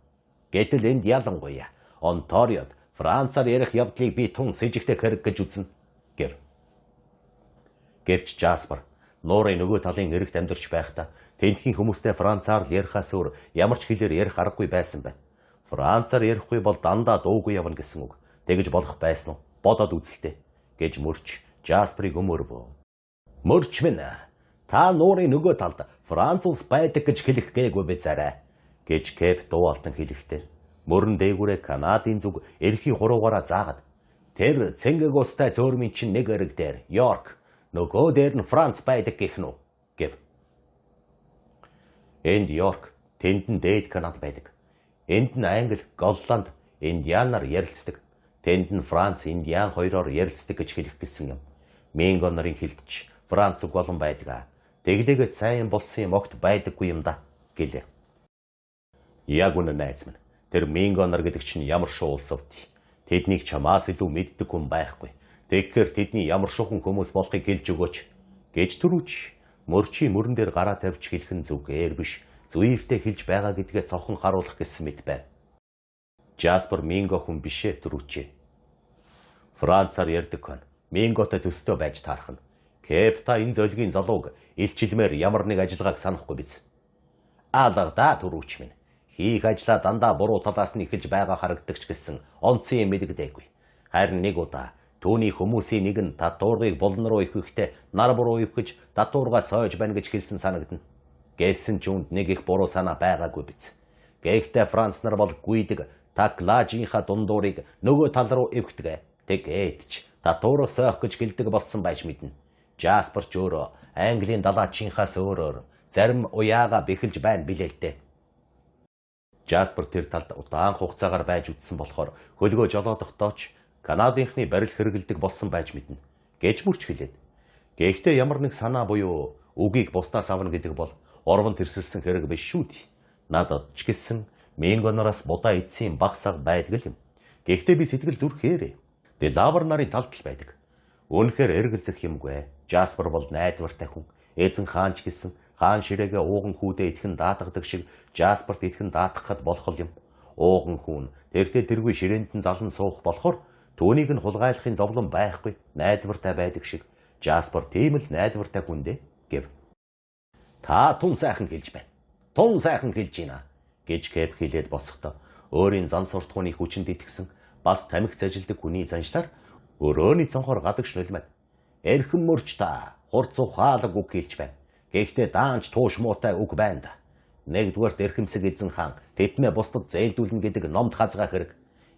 Гэтэл энд ялангуяа Онтариод Францаар ярих явдлыг би тун сэжигтэй хэрэг гэж үзнэ гэв. Гэвч Жаспер нуурын нөгөө талын эрэгт амьдарч байхдаа тентхийн хүмүүстэй Францаар ярихаас өөр ямар ч хэлээр ярих аргагүй байсан байна. Францаар ярихгүй бол дандаа дуугүй явна гэсэн үг. Тэгж болох байсан уу? Бодоод үзэлтэй гэж мөрч Жасперыг өмөрвөө. Мөрч минь та нуурын нөгөө талд Франц улс байдаг гэж хэлэх гээгүй бизарэ гэж Кэп дууалтан хэлэхдээ мөрөн дээгүүрээ Канадын зүг эрхий хуруугаараа заагаад тэр цэнгэг устай зөөрмийн чинь нэг эрэг дээр Йорк нөгөө дээр нь Франц байдаг гэх нь үү гэв. Энд Йорк тэнд нь дээд Канад байдаг. Энд нь Англи, Голланд, Индианаар ярилцдаг. Тэнд нь Франц, Индиан хоёроор ярилцдаг гэж хэлэх гэсэн юм. Минго нарын хэлтч Франц үг болон байдаг. Тэглээгээд сайн болсон юм огт байдаггүй юм да гэлээ. Яг үнэ найз минь. Тэр Минго нар гэдэг чинь ямар шуу улс өвд. Тэднийг чамаас илүү мэддэг хүн байхгүй. Тэгэхээр тэдний ямар шухан хүмүүс болохыг хэлж өгөөч гэж төрүүч мөрчийн мөрөн дээр гараа тавьж хэлхэн зүгээр биш. Зүйртэй хэлж байгаа гэдгээ цохон харуулах гэсэн мэт байна. Жаспер Минго хүн бишээ төрүүчээ. Францаар ярьдаг хүн Минготой төстөө байж таарах нь. Кэп та энэ золигийн залууг илчилмээр ямар нэг ажиллагааг санахгүй биз? Алгадаа төрүүч минь. Хийх ажлаа дандаа буруу талаас нь эхэлж байгаа харагддаг ч гэсэн онцгой юм мэддэггүй. Харин нэг удаа түүний хүмүүсийн нэг нь татуургыг булан руу ивэхдээ нар буруу ивгэж татуургаа сойж байна гэж хэлсэн санагдана. Гэсэн ч үүнд нэг их буруу санаа байгаагүй биз. Гэхдээ Франц нар бол гүйдэг таклажийнхаа дундуурыг нөгөө тал руу ивгдэг. Тэгээд ч татуурга сойх гэж гэлдэг болсон байж мэднэ. Жаспер ч өөрөө Английн далаачийнхаас өөрөөр зарим уяага бэхэлж байна билээ л дээ. Жаспер тэр талд удаан хугацаагаар байж үтсэн болохоор хөлгөө жолоодохдоо ч Канадынхны барил хэрэгэлдэг болсон байж мэднэ. Гэж бүрч хэлээд. Гэхдээ ямар нэг санаа буюу үгийг бусдаас авна гэдэг бол орвон тэрсэлсэн хэрэг биш шүү дээ. Надад ч гэсэн Мингонороос будаа эцсийн багсаг байдаг юм. Гэхдээ би сэтгэл зүрхээрээ Делавр нарын талд л байдаг. Үнэхээр эргэлзэх юмгүй. Жаспер бол найдвартай хүн. Эзэн хаан ч гэсэн хаан ширээгээ ууган хүүдээ итгэн даатгадаг шиг Жасперт итгэн даатгахад болох юм. Ууган хүн тэртээ тэргүй ширээнд нь залан суух болохоор түүнийг нь хулгайлахын зовлон байхгүй. Найдвартай байдаг шиг Жаспер тийм л найдвартай хүн дээ гэв. Та тун сайхан хэлж байна. Тун сайхан хэлж байна гэж Кэп хэлээд босохдоо өөрийн зан суртахууны хүчинд итгэсэн бас тамхи зажилдаг хүний заншлаар өрөөний цонхоор гадагш нулимад эрхэм мөрч та хурц ухаалаг үг хэлж байна. Гэхдээ даанч тууш муутай үг байна да. Нэгдүгээрт эрхэмсэг эзэн хаан тэтмээ бусдад зээлдүүлнэ гэдэг номд хазгаах хэрэг.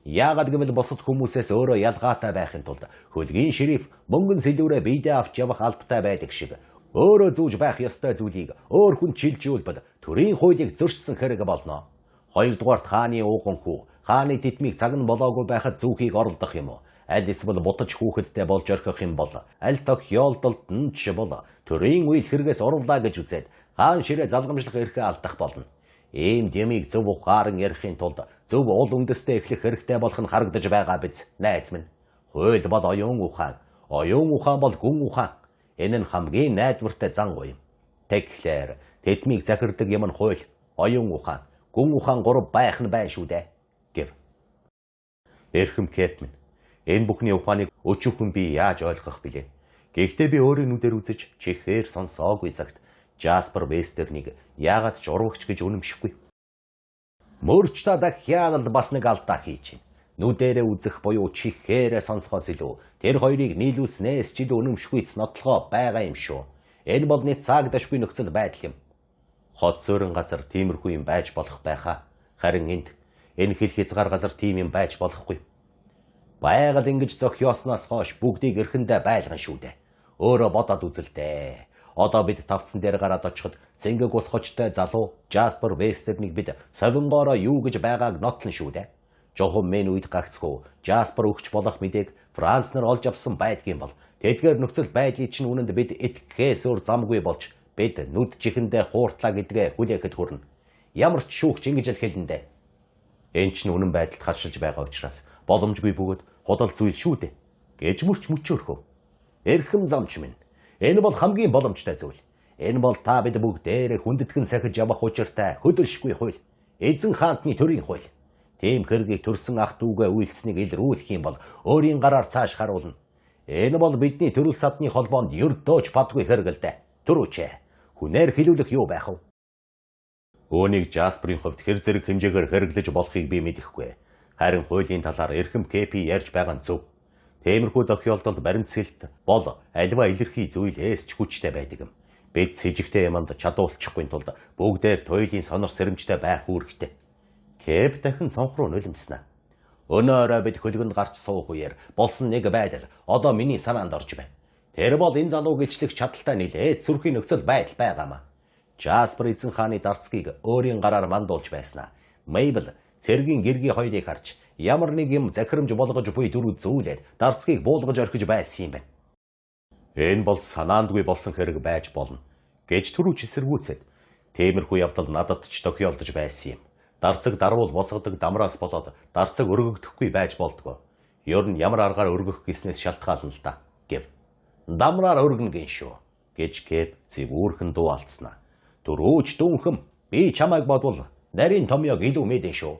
Яагаад гэвэл бусад хүмүүсээс өөрөө ялгаатай байхын тулд хөлгийн шериф мөнгөн сэлүүрээ биедээ авч явах албатай байдаг шиг өөрөө зүүж байх ёстой зүйлийг өөр хүн чилжүүлбэл төрийн хуулийг зөрчсөн хэрэг болно. Хоёрдугаарт хааны ууган хүү хааны тэтмийг цаг нь болоогүй байхад зүүхийг оролдох юм уу? Аль эсвэл бутаж хүүхэдтэй болж орхих юм бол аль тохиолдолд нь ч бол төрийн үйл хэрэгээс орлаа гэж үзээд хаан ширээ залгамжлах эрхээ алдах болно. Ийм дэмийг зөв ухаан ярихын тулд зөв уул үндэстэй эхлэх хэрэгтэй болох нь харагдаж байгаа биз найз минь. Хууль бол оюун ухаан бол гүн ухаан. Энэ нь хамгийн найдвартай зан уу юм. Тэгэхээр тэтмийг захирдаг юм нь хууль, оюун ухаан, гүн ухаан гурав байх нь байна шүү дээ гэв. Эрхэм Кэп минь. Энэ бүхний ухааныг өчүүхэн би яаж ойлгох билээ? Гэхдээ би өөрийн нүдээр үзэж чихээр сонсоогүй цагт Жаспер Вестернийг яагаад ч урвагч гэж үнэмшихгүй. Мөрч та дахиад бас нэг алдаа хийж байна. Нүдэрээ үзэх буюу чихээрээ сонсохоос илүү тэр хоёрыг нийлүүлснээс ч илүү үнэмшихүйц нотлогоо байгаа юм шүү. Энэ бол нэг цаагдашгүй нөхцөл байдал юм. Хот зөөрөн газар тиймэрхүү юм байж болох байхаа. Харин энэ хил хязгаар газар тийм юм байж болохгүй. Байгаль ингэж зохиосноос хойш бүгдийг эрхэндээ байлган шүү дээ. Өөрөө бодоод үзэлтэй. Одоо бид тавцсан дээр гараад очиход цэнгэг ус хочтой залуу Жаспер Вестернийг бид совингоороо юу гэж байгааг нотлон шүү дээ. Жохом мен үед гагцгүй Жаспер өгч болох мэдээг Франц нар олж авсан байдгийн бол тэдгээр нөхцөл байдлыг чинь үнэнд бид итгэхээс өөр замгүй болж бид нүд чихэндээ хууртлаа гэдгээ хүлээхэд хүрнэ. Ямар ч шүүгч ингэж л хэлэндээ. Энэ ч үнэн байдалд хашилж байгаа учраас боломжгүй бөгөөд худал зүйл шүү дээ гэж мөрч мөчөөрхөв. Эрхэм замч минь. Энэ бол хамгийн боломжтой зүйл. Энэ бол та бид бүгдээрээ хүндэтгэн сахиж явах учиртай хөдөлшгүй хууль. Эзэн хаантны төрийн хууль. Тийм хэргийг төрсөн ах дүүгээ үйлцнийг илрүүлэх юм бол өөрийн гараар цааш харуулна. Энэ бол бидний төрөл садны холбоонд ердөөч падгүй хэрэг л дээ. Төрөөч. Хүнээр хэлүүлэх юу байх вэ? Үүнийг Жасперийн хувьд хэр зэрэг хэмжээгээр хэрэглэж болохыг би мэдэхгүй. Харин хуулийн талаар эрхэм Кэпи ярьж байгаа нь зөв. Тиймэрхүү тохиолдолд баримтсэлт бол альва илэрхий зүйлээс ч хүчтэй байдаг юм. Бид с жигтэй юмд чадуулчихгүй тулд бүгдээр туйлын сонор сэрэмжтэй байх үүрэгтэй. Кэп дахин цонх руу нулимснаа. Өнөөрөө бид хөлгөнд гарч суух үеэр болсон нэг байдал одоо миний санаанд орж байна. Тэр бол энэ залуу гэлчлэх чадaltaй нэлээд сүрхийн нөхцөл байдал байгаамаа. Жаспер эзэн хааны дарцгийг өөрийн гараар мандуулж байснаа. Мейбл цэргийн гэргийн хоёрыг харж ямар нэг юм захирамж болгож буй дөрөв зүүлээд дарцгийг буулгаж орхиж байсан юм байна. Энэ бол санаандгүй болсон хэрэг байж болно гэж түрүүч эсэргүүцээд тиймэрхүү явдал надад ч тохиолдож байсан юм. Дарцэг дарвал босгодог дамраас болоод дарцэг өргөгдөхгүй байж болдгоо. Ер нь ямар аргаар өргөх гэснээс шалтгаална л да гэв. Дамраар өргөнө гин шүү гэж Кэп зэвүүрхэн дуу алдснаа. Түрүүч дүүнхэм би чамайг бодвол нарийн томьёог илүү мэдэн шүү.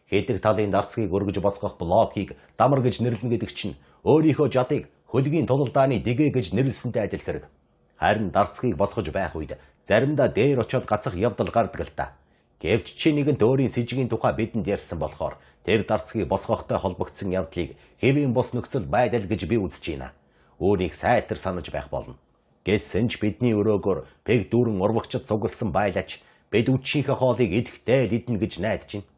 Хэдэг талын дарцгийг өргөж босгох блокийг дамар гэж нэрлэнэ гэдэг чинь өөрийнхөө жадыг хөлгийн тулалдааны дэгэ гэж нэрлсэнтэй адил хэрэг. Харин дарцгийг босгож байх үед заримдаа дээр очиод гацах явдал гардаг л та. Гэвч чи нэгэн өөрийн сэжигийн тухай бидэнд ярьсан болохоор тэр дарцгийг босгохтой холбогдсон явдлыг хэвийн бос нөхцөл байдал гэж би үзэж байна. Өөрийг сайтар санаж байх болно. Гэсэн ч бидний өрөөгөөр пег дүүрэн урвагчд цугласан байлаач бид үдшийнхээ хоолыг идэвхтэй л идэнэ гэж найдаж байна.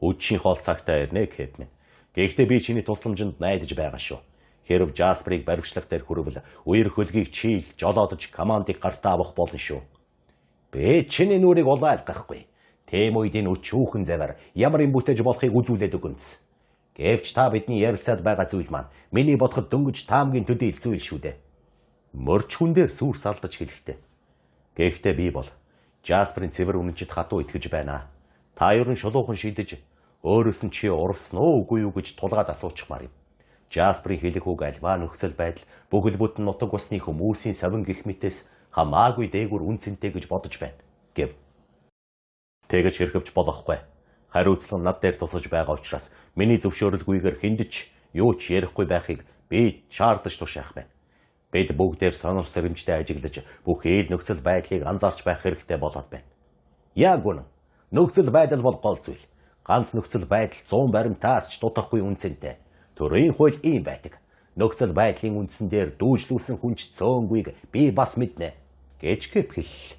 Үдшийн хоол цагтаа ирнэ Кэпмен. Гэхдээ би чиний тусламжинд найдаж байгаа шүү. Хэрв Жасперыг баримтлах дээр хүрвэл үер хөлгийг чийл, жолоодож командыг гартаа авах болно шүү. Би чиний нүрийг улайлгахгүй. Тэм үед энэ өчүүхэн завар ямар юм бүтээж болохыг үзүүлээд өгөнц. Гэвч та бидний ярилцаад байгаа зүйл маань миний бодоход дөнгөж таамгийн төдийл зүйл шүү дээ. Мөрч хүн дээр сүр салдаж хэлэхтэй. Гэхдээ би бол Жасперын цэвэр үнэнчид хатуу итгэж байна. Та ерөн шулуухан шийдэж өөрөөс нь чи урвсан уу үгүй юу гэж тулгаад асуучмаар юм. Жасперын хэлэх үг альва нөхцөл байдал бүхэл бүтэн нутаг усны хүмүүсийн совин гих мэтээс хамаагүй дээгүүр үнцэнтэй гэж бодож байна гэв. Тэгэж хэрхэвч болохгүй. Хариуцлага над дээр тусаж байгаа учраас миний зөвшөөрөлгүйгээр хиндэж юу ч ярихгүй байхыг би шаардаж тушаах байна. Бид бүгдээр сонор сэрэмжтэй ажиглаж бүх ил нөхцөл байдлыг анзаарч байх хэрэгтэй болоод байна. Яг үнэн. Нөхцөл байдал бол гол зүйл. Ганц нөхцөл байдал 100 баримтаас ч дутахгүй үнцэнтэй. Төрийн хууль ийм байдаг. Нөхцөл байдлын үндсэн дээр дүүжлүүлсэн хүнч цөөнгүйг би бас мэднэ гэж Кэп хэллээ.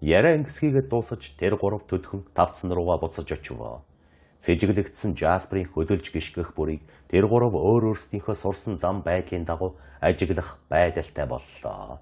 Яриа ингэсгийгээ дуусаж тэр гурав төдхөн тавцсан руугаа буцаж очив. Сэжиглэгдсэн Жасперын хөдөлж гიშгэх бүрийг тэр гурав өөр өөрсдийнхөө сурсан зам байдлын дагуу ажиглах байдалтай боллоо.